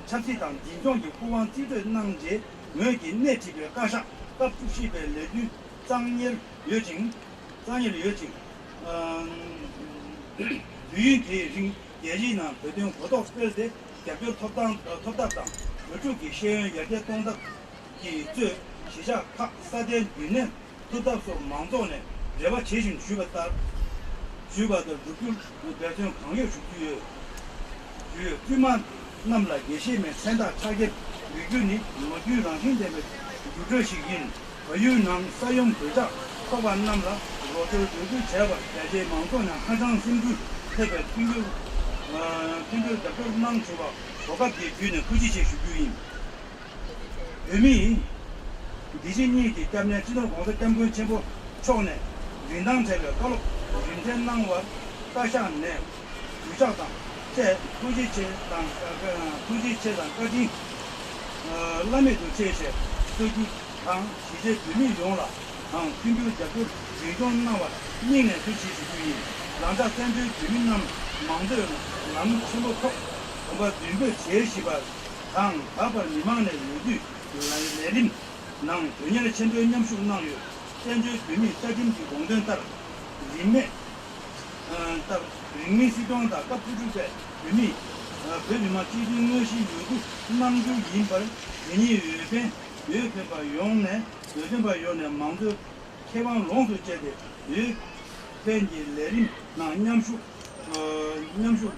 찹시당 진정기 후원 지도 남제 여기 내 집에 가서 갑부시배 내주 장일 여진 유인계신 예지나 배경 보도 스펠데 개별 톱당 요쪽이 시행 예계 동작 기저 시작 각 사대 유는 도답소 망도네 레바 제신 주가다 주가도 루글 배경 강요 주규 주만 남라 예시면 산다 차게 유균이 모두랑 힘되면 유저식인 어유랑 사용 부자 소반 남라 로저 유규 제바 대제 망도나 항상 신주特别 대표 남주가 소각기 규는 구지식 주규인 의미 디즈니기 때문에 지도 공사 temple 전부 총내 윤당제가 걸로 윤전랑과 다시안내 유자당 제 구지체당까지 라메도 제세 소기 당 시제 규미 용라 핑규 대표 윤전 나와宁年구지식 주규인 남자 샌드 주민남 망들 남 친구톡 뭔가 준비 제시바 당 바바 미망의 유지 내림 남 전년의 천도 년수 나요 샌드 주민 사진지 공전 따라 리메 따 리미 시동다 까푸주게 주민 그리마 지진 것이 유지 남주 인발 괜히 유배 바 용내 요즘 바 용내 망들 개방 롱도 제대 벤지 내림 나 냠수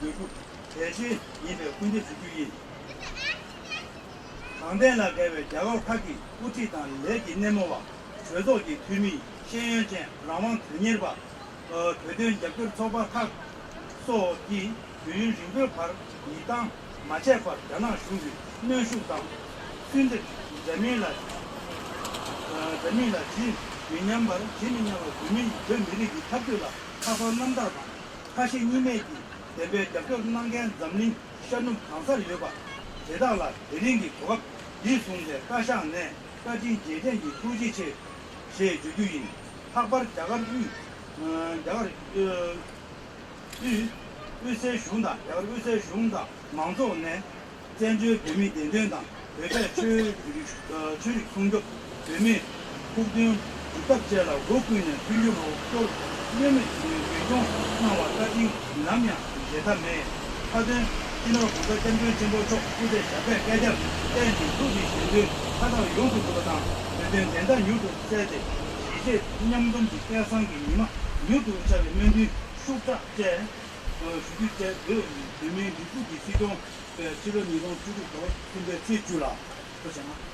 되고 대시 이제 군대 주주인 상대나 개회 작업하기 우티단 내기 내모와 저도기 투미 신현전 라만 드니르바 되된 작별 소바탁 소기 유인신들 발 이당 마체파 전화 수비 면수당 근데 재미라 지 왜냐면 재미냐고 주민 그 미리 탑들라 가서 남다가 다시 니메기 대배 작별 남게 zam린 샤는 강사를 해봐 대다라 대링기 고각 이송제 가상내 까지 제전이 투지체 제 주주인 학발 자가르 자가르 의세 슌다 자가르 의세 슌다 망조네 전주 대미 된된다 대배 추리 공격 대미 국경 부탁제라 고구이는 필요로 또 이면 외종 나와까지 남냐 제타매 하든 이노 고가 전부 전부 부대 잡에 개적 대지 두지 신들 하다 용수보다 대된 된다 유도 세대 이제 인념동 지켜상기 이마 유도 자리 면디 수다제 수비제 그 의미 미국이 시동 지금 이동 주도 근데 제주라 그렇잖아.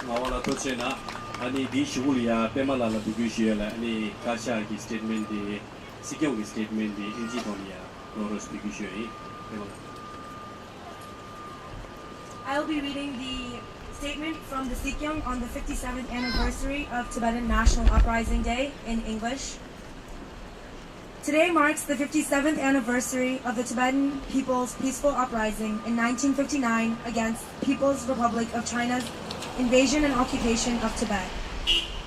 나와라 도체나 아니 디슈리아 페말라라 비규시엘라 아니 카샤기 스테이트먼트 시경기 스테이트먼트 인지토니아 로로스 비규시에 I'll be reading the statement from the Sikyong on the 57th anniversary of Tibetan National Uprising Day in English. Today marks the 57th anniversary of the Tibetan people's peaceful uprising in 1959 against People's Republic of China's invasion and occupation of Tibet.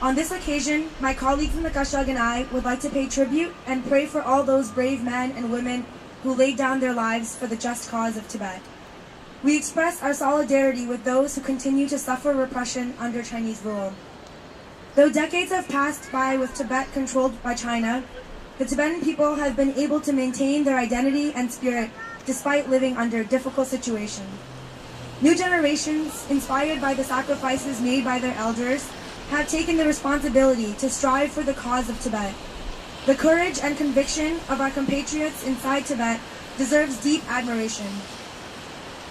On this occasion, my colleagues in the Kashag and I would like to pay tribute and pray for all those brave men and women who laid down their lives for the just cause of Tibet. We express our solidarity with those who continue to suffer repression under Chinese rule. Though decades have passed by with Tibet controlled by China, the Tibetan people have been able to maintain their identity and spirit despite living under difficult situations. New generations, inspired by the sacrifices made by their elders, have taken the responsibility to strive for the cause of Tibet. The courage and conviction of our compatriots inside Tibet deserves deep admiration.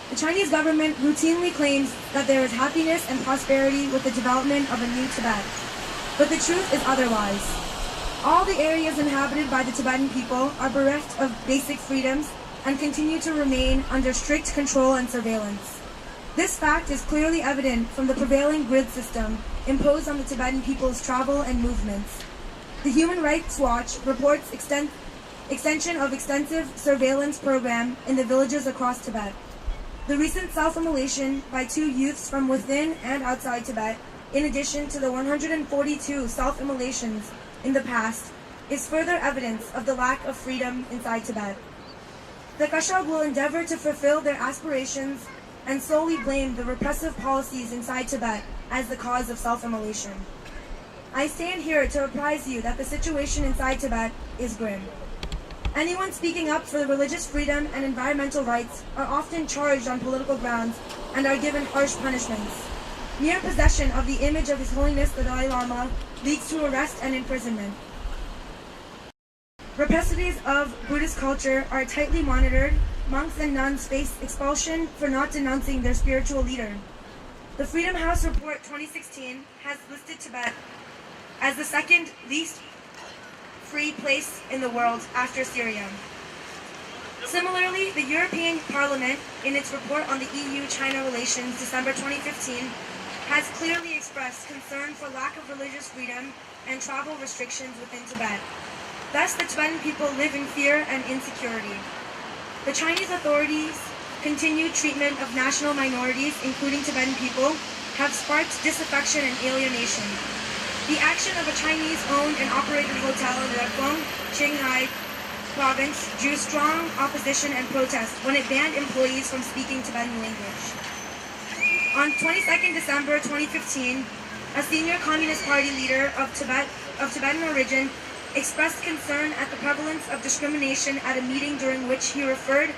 The Chinese government routinely claims that there is happiness and prosperity with the development of a new Tibet. But the truth is otherwise. All the areas inhabited by the Tibetan people are bereft of basic freedoms and continue to remain under strict control and surveillance. This fact is clearly evident from the prevailing grid system imposed on the Tibetan people's travel and movements. The Human Rights Watch reports extension of extensive surveillance program in the villages across Tibet. The recent self-immolation by 2 youths from within and outside Tibet, in addition to the 142 self-immolations in the past, is further evidence of the lack of freedom inside Tibet. The Kashag will endeavor to fulfill their aspirations and solely blame the repressive policies inside Tibet as the cause of self-immolation. I stand here to apprise you that the situation inside Tibet is grim. Anyone speaking up for the religious freedom and environmental rights are often charged on political grounds and are given harsh punishments. Mere possession of the image of His Holiness the Dalai Lama leads to arrest and imprisonment. Repressities of Buddhist culture are tightly monitored. Monks and nuns face expulsion for not denouncing their spiritual leader. The Freedom House Report 2016 has listed Tibet as the second least free place in the world after Syria. Similarly, the European Parliament, in its report on the EU-China relations December 2015, has clearly expressed concern for lack of religious freedom and travel restrictions within Tibet. Thus, the Tibetan people live in fear and insecurity. The Chinese authorities' continued treatment of national minorities, including Tibetan people, have sparked disaffection and alienation. The action of a Chinese-owned and operated hotel in Rewa, Qinghai province drew strong opposition and protest when it banned employees from speaking Tibetan language. On 22nd December 2015, a senior Communist Party leader of Tibetan origin expressed concern at the prevalence of discrimination at a meeting during which he referred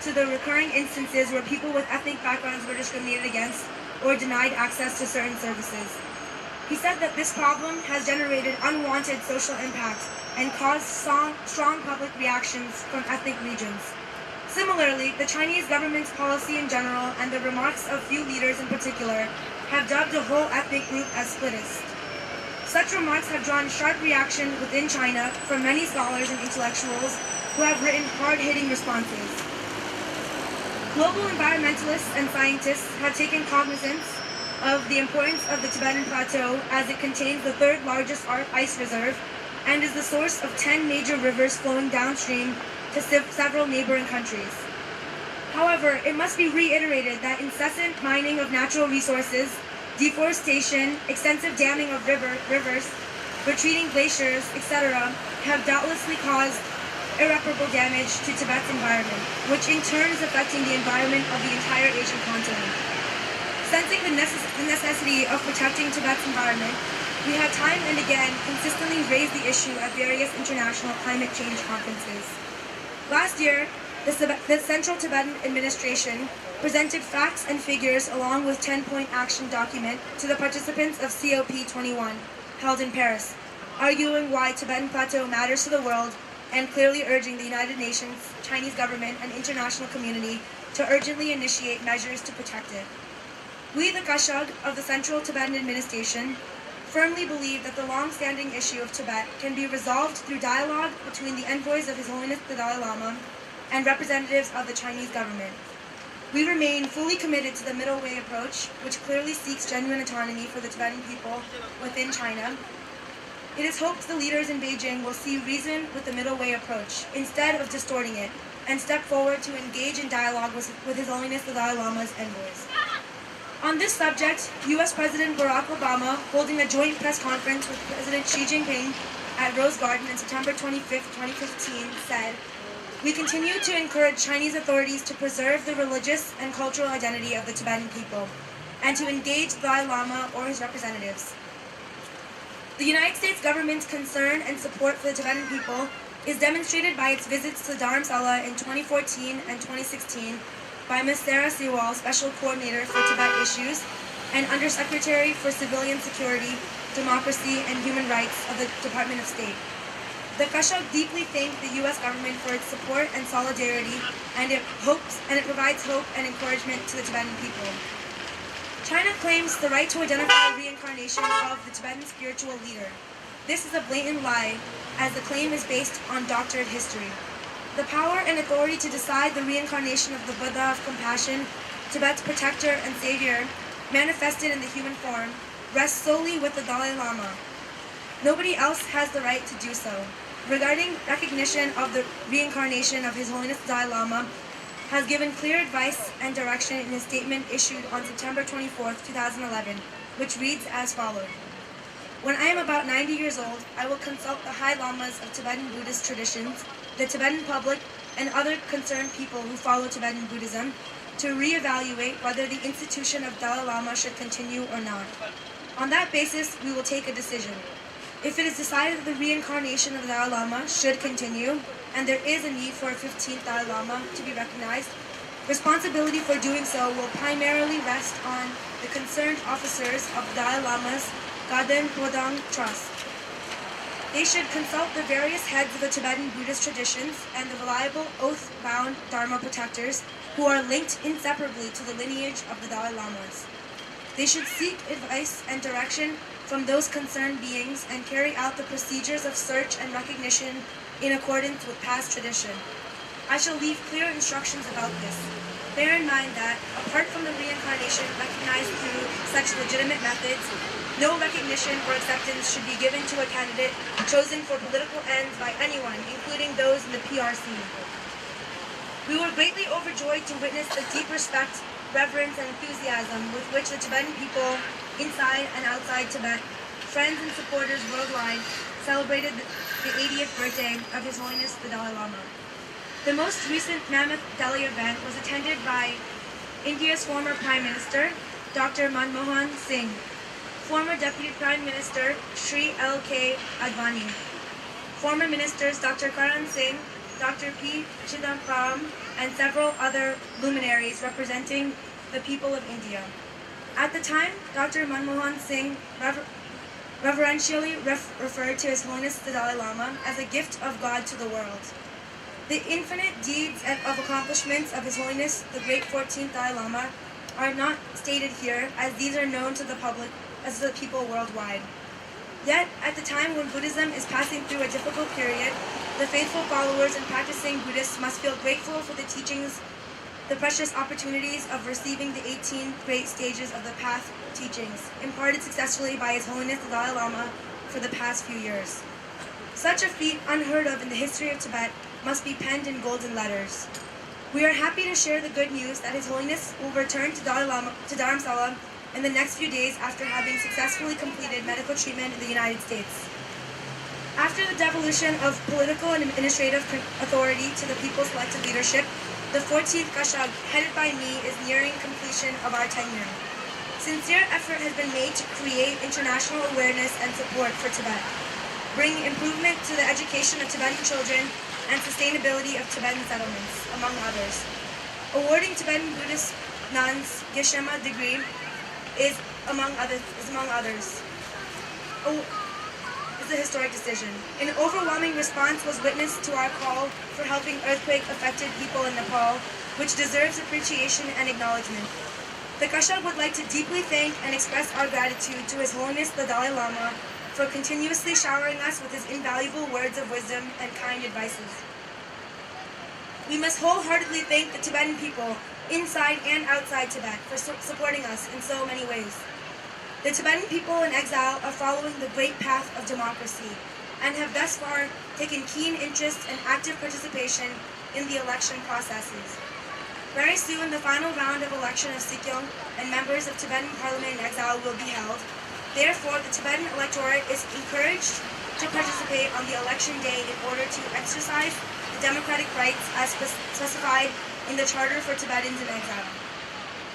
to the recurring instances where people with ethnic backgrounds were discriminated against or denied access to certain services. He said that this problem has generated unwanted social impact and caused strong public reactions from ethnic regions. Similarly, the Chinese government's policy in general and the remarks of few leaders in particular have dubbed a whole ethnic group as splittist. Such remarks have drawn sharp reaction within China from many scholars and intellectuals who have written hard-hitting responses. Global environmentalists and scientists have taken cognizance of the importance of the Tibetan Plateau as it contains the third largest ice reserve and is the source of 10 major rivers flowing downstream to several neighboring countries. However, it must be reiterated that incessant mining of natural resources, deforestation, extensive damming of rivers, retreating glaciers, etc. have doubtlessly caused irreparable damage to Tibet's environment, which in turn is affecting the environment of the entire Asian continent. Sensing the necessity of protecting Tibet's environment, we have time and again consistently raised the issue at various international climate change conferences. Last year, the Central Tibetan Administration presented facts and figures along with 10-point action document to the participants of COP21, held in Paris, arguing why Tibetan Plateau matters to the world and clearly urging the United Nations, Chinese government, and international community to urgently initiate measures to protect it. We, the Kashag of the Central Tibetan Administration, firmly believe that the long-standing issue of Tibet can be resolved through dialogue between the envoys of His Holiness the Dalai Lama and representatives of the Chinese government. We remain fully committed to the middle way approach, which clearly seeks genuine autonomy for the Tibetan people within China. It is hoped the leaders in Beijing will see reason with the middle way approach, instead of distorting it, and step forward to engage in dialogue with His Holiness the Dalai Lama's envoys. On this subject, U.S. President Barack Obama, holding a joint press conference with President Xi Jinping at Rose Garden on September 25, 2015, said, "We continue to encourage Chinese authorities to preserve the religious and cultural identity of the Tibetan people, and to engage the Dalai Lama or his representatives. The United States government's concern and support for the Tibetan people is demonstrated by its visits to Dharamsala in 2014 and 2016, by Ms. Sarah Sewall, Special Coordinator for Tibet Issues and Undersecretary for Civilian Security, Democracy, and Human Rights of the Department of State. The Kashag deeply thank the U.S. government for its support and solidarity, and it provides hope and encouragement to the Tibetan people. China claims the right to identify reincarnation of the Tibetan spiritual leader. This is a blatant lie, as the claim is based on doctored history. The power and authority to decide the reincarnation of the Buddha of compassion, Tibet's protector and savior, manifested in the human form, rests solely with the Dalai Lama. Nobody else has the right to do so. Regarding recognition of the reincarnation of His Holiness the Dalai Lama, has given clear advice and direction in his statement issued on September 24, 2011, which reads as follows. When I am about 90 years old, I will consult the High Lamas of Tibetan Buddhist traditions, the Tibetan public, and other concerned people who follow Tibetan Buddhism to re-evaluate whether the institution of Dalai Lama should continue or not. On that basis, we will take a decision. If it is decided that the reincarnation of the Dalai Lama should continue, and there is a need for a 15th Dalai Lama to be recognized, responsibility for doing so will primarily rest on the concerned officers of the Dalai Lama's Gaden Bodang Trust. They should consult the various heads of the Tibetan Buddhist traditions and the reliable oath-bound Dharma protectors who are linked inseparably to the lineage of the Dalai Lamas. They should seek advice and direction from those concerned beings and carry out the procedures of search and recognition in accordance with past tradition. I shall leave clear instructions about this. Bear in mind that, apart from the reincarnation recognized through such legitimate methods, no recognition or acceptance should be given to a candidate chosen for political ends by anyone, including those in the PRC. We were greatly overjoyed to witness the deep respect, reverence, and enthusiasm with which the Tibetan people inside and outside Tibet, friends and supporters worldwide, celebrated the 80th birthday of His Holiness the Dalai Lama. The most recent Mammoth Delhi event was attended by India's former Prime Minister, Dr. Manmohan Singh, former Deputy Prime Minister Sri L.K. Advani, former Ministers Dr. Karan Singh, Dr. P. Chidambaram, and several other luminaries representing the people of India. At the time, Dr. Manmohan Singh reverentially referred to His Holiness the Dalai Lama as a gift of God to the world. The infinite deeds of accomplishments of His Holiness the Great 14th Dalai Lama are not stated here, as these are known to the public as the people worldwide. Yet, at the time when Buddhism is passing through a difficult period, the faithful followers and practicing Buddhists must feel grateful for the teachings, the precious opportunities of receiving the 18 great stages of the path teachings, imparted successfully by His Holiness the Dalai Lama for the past few years. Such a feat, unheard of in the history of Tibet, must be penned in golden letters. We are happy to share the good news that His Holiness will return to Dharamsala in the next few days after having successfully completed medical treatment in the United States. After the devolution of political and administrative authority to the People's Elected Leadership, the 14th Kashag, headed by me, is nearing completion of our tenure. Sincere effort has been made to create international awareness and support for Tibet, bring improvement to the education of Tibetan children and sustainability of Tibetan settlements, among others. Awarding Tibetan Buddhist nuns Geshe-ma degree is among others. Is a historic decision. An overwhelming response was witnessed to our call for helping earthquake-affected people in Nepal, which deserves appreciation and acknowledgement. The Kashag would like to deeply thank and express our gratitude to His Holiness the Dalai Lama for continuously showering us with his invaluable words of wisdom and kind advices. We must wholeheartedly thank the Tibetan people, inside and outside Tibet, for supporting us in so many ways. The Tibetan people in exile are following the great path of democracy and have thus far taken keen interest and active participation in the election processes. Very soon, the final round of election of Sikyong and members of Tibetan Parliament in exile will be held. Therefore, the Tibetan electorate is encouraged to participate on the election day in order to exercise the democratic rights as specified in the Charter for Tibetans in Exile.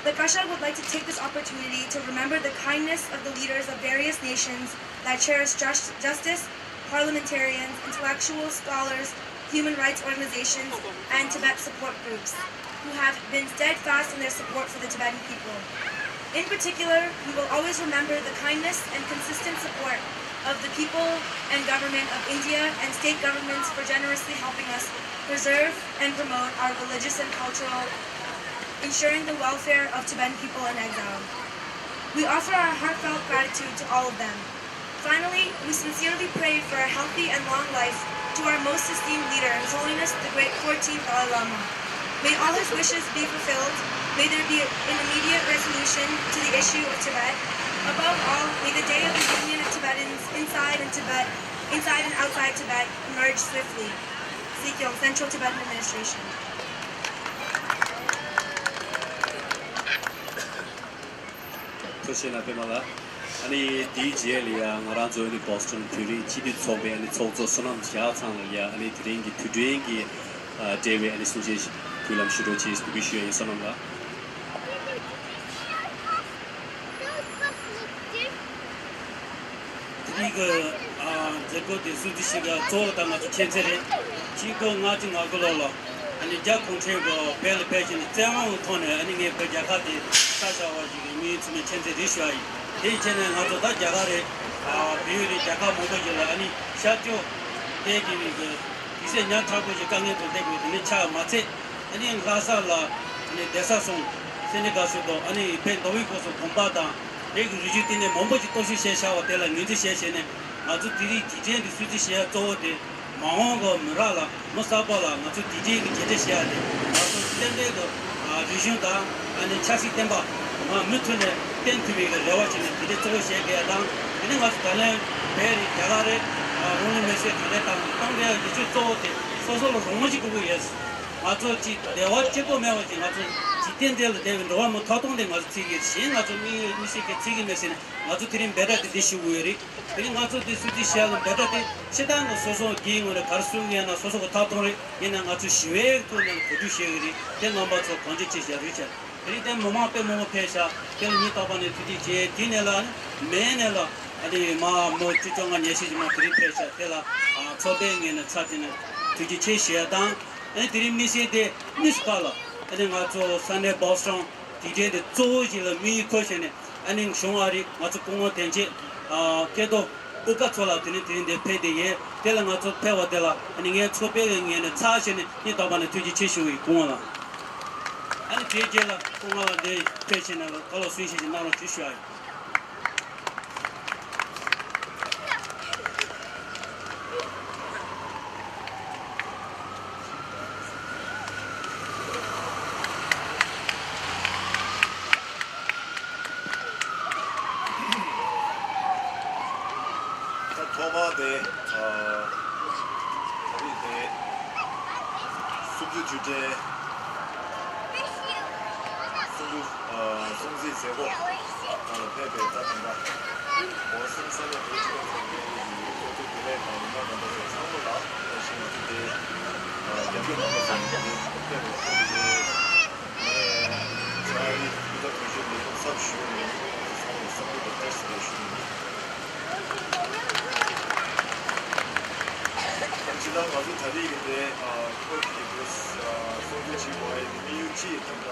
The Kashag would like to take this opportunity to remember the kindness of the leaders of various nations that cherish justice, parliamentarians, intellectuals, scholars, human rights organizations, and Tibet support groups, who have been steadfast in their support for the Tibetan people. In particular, we will always remember the kindness and consistent support of the people and government of India and state governments for generously helping us preserve and promote our religious and cultural, ensuring the welfare of Tibetan people in exile. We offer our heartfelt gratitude to all of them. Finally, we sincerely pray for a healthy and long life to our most esteemed leader, His Holiness the Great 14th Dalai Lama. May all his wishes be fulfilled. May there be an immediate resolution to the issue of Tibet. Above all, may the day of the union of Tibetans inside and outside Tibet emerge swiftly. Sikyong, Central Tibetan Administration. 토시나 페말라 아니 디젤이야 나란조니 보스턴 퓨리 지디 소베 아니 소조 선언 지하상이야 아니 드링기 투드링기 데베 아니 소제시 쿨람 슈로치스 비비슈에 선언가 이거 저거 대수지시가 조당 아주 체제래 지금 아직 나고로 아니 자공체고 벨 페이지는 제왕 통해 아니 게 버자가디 사사와 지금 미츠미 체제 리슈아이 대체는 아주 다 자가래 비율이 자가 모도지라 아니 샤죠 대기 그 이제 년 타고 이제 강에도 되고 있는 차 마체 아니 가사라 아니 대사송 세네가서도 아니 벤도위고서 공바다 내가 리지티네 몸버지 도시 셰샤와 때라 니지 셰셰네 아주 디리 디제디 수지 셰야 조데 마옹거 무라라 모사발라 아주 디제기 제제시야데 아주 덴데도 리준다 아니 차시 템바 무트네 텐티비가 레와치네 디제 조고 셰게야다 이는 가서 달래 베리 야가레 오늘 메시지 달래다 땅에 이제 조데 소소로 동무지 그거 예스 아주 지 내와 찍고 매워지 아주 지텐델 데빈 로마 타동데 맞지 지게 신 아주 미시게 지게 메시네 아주 드림 베다데 디시고요리 드림 아주 디수디 시야는 베다데 시단도 소소 기ing으로 가르수니아나 소소고 타동을 얘는 아주 시외 돈을 고주시요리 된 넘버서 건지치시야 리차 드리된 모마페 모페샤 델니 타바네 투디 제 디넬라 메넬라 아니 마모 지정한 예시지만 드리페샤 텔라 초뱅에는 차지는 투지 체시야당 아니 드림 미시데 니스칼라 아니 맞죠 산에 보스랑 디제데 조지를 미코시네 아니 쇼아리 맞죠 공원 된지 걔도 우가초라 드는데 페데에 텔라 맞죠 페와델라 아니 게 초베에는 차시네 이 도반에 투지 체시위 공원라 아니 제제라 공원데 페시나로 걸어 수시지 나로 주셔야 토마데 우리 수주 주제 송지 세고 페베 따뜻한가 뭐 생산의 베이직을 소주들의 만나면서 상물라 열심히 어떻게 연결 넘어서 그때로 이제 저희 부자 교수님 섭취용이 성우도 테스트를 지난 가수 다리인데 그렇게 소주 지구의 미유치 등과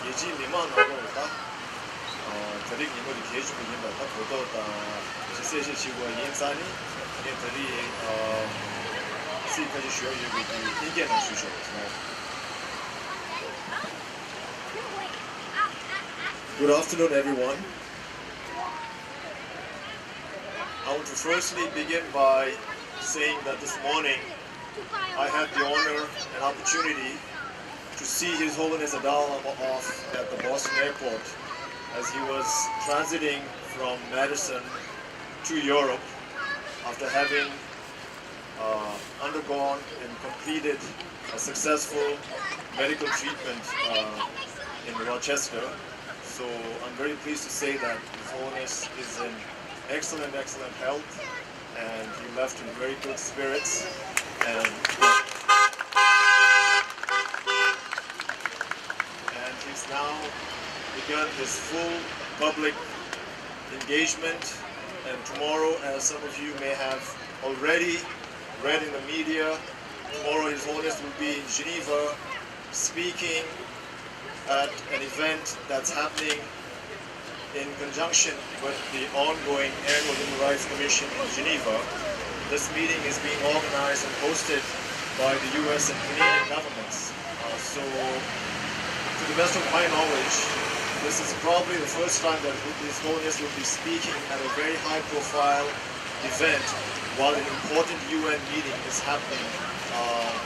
예지 미만하고 다 다리 기물이 계주고 있는 다 보도다 지세시 지구의 인산이 이게 다리 시까지 쉬어 여기 이게 나 주셔. Good afternoon, everyone. I want to firstly begin by saying that this morning I had the honor and opportunity to see His Holiness the Dalai Lama off at the Boston airport as he was transiting from Madison to Europe after having undergone and completed a successful medical treatment in Rochester. So I'm very pleased to say that His Holiness is in excellent health, and he left in very good spirits, and he's now begun his full public engagement. And tomorrow, as some of you may have already read in the media, tomorrow His Holiness will be in Geneva speaking at an event that's happening in conjunction with the ongoing Annual Human Rights Commission in Geneva. This meeting is being organized and hosted by the US and Canadian governments. So, to the best of my knowledge, this is probably the first time that His Holiness will be speaking at a very high-profile event while an important UN meeting is happening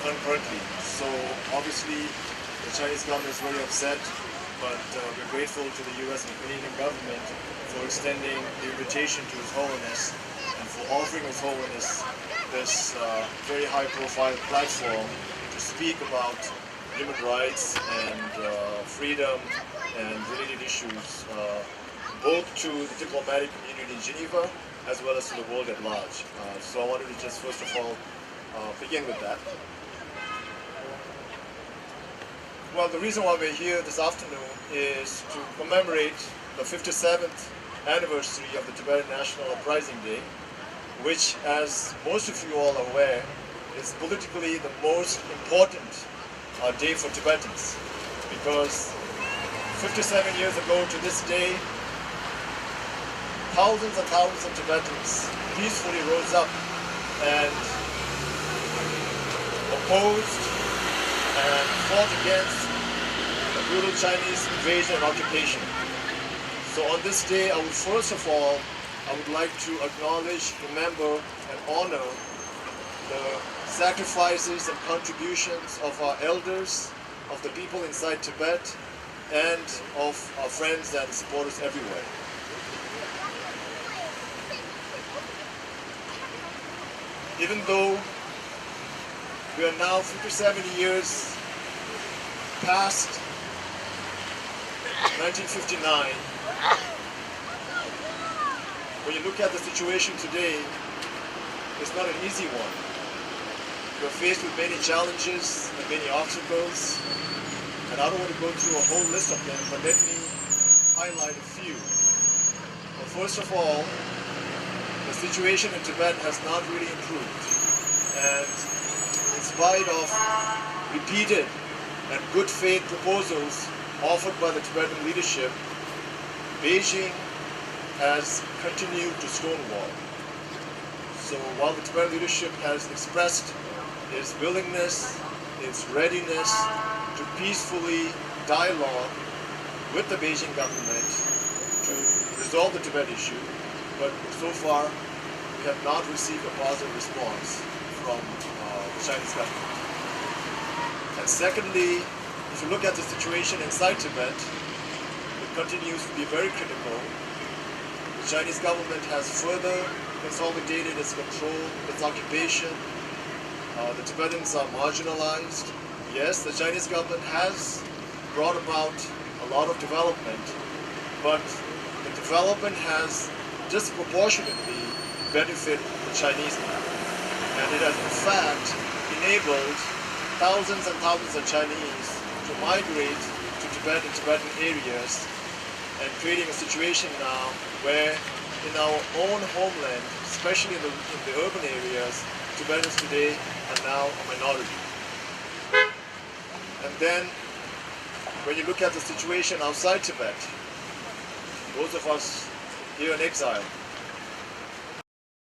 concurrently. So, obviously, the Chinese government is very upset, but we're grateful to the US and Canadian government for extending the invitation to His Holiness and for offering His Holiness this very high-profile platform to speak about human rights and freedom and related issues, both to the diplomatic community in Geneva as well as to the world at large. So I wanted to just first of all begin with that. Well, the reason why we're here this afternoon is to commemorate the 57th anniversary of the Tibetan National Uprising Day, which, as most of you all are aware, is politically the most important day for Tibetans, because 57 years ago to this day, thousands and thousands of Tibetans peacefully rose up and opposed and fought against the brutal Chinese invasion and occupation. So on this day, I would like to acknowledge, remember, and honor the sacrifices and contributions of our elders, of the people inside Tibet, and of our friends and supporters everywhere. Even though we are now 57 years past 1959, when you look at the situation today, it's not an easy one. We're faced with many challenges and many obstacles, and I don't want to go through a whole list of them, but let me highlight a few. Well, first of all, the situation in Tibet has not really improved, and in spite of repeated and good faith proposals offered by the Tibetan leadership, Beijing has continued to stonewall. So while the Tibetan leadership has expressed its willingness, its readiness to peacefully dialogue with the Beijing government to resolve the Tibet issue, but so far we have not received a positive response from the Chinese government. And secondly, if you look at the situation inside Tibet, it continues to be very critical. The Chinese government has further consolidated its control, its occupation. The Tibetans are marginalized. Yes, the Chinese government has brought about a lot of development, but the development has disproportionately benefited the Chinese people. And it has in fact enabled thousands and thousands of Chinese to migrate to Tibet and Tibetan areas, and creating a situation now where in our own homeland, especially in the urban areas, Tibetans today are now a minority. And then when you look at the situation outside Tibet, those of us here in exile,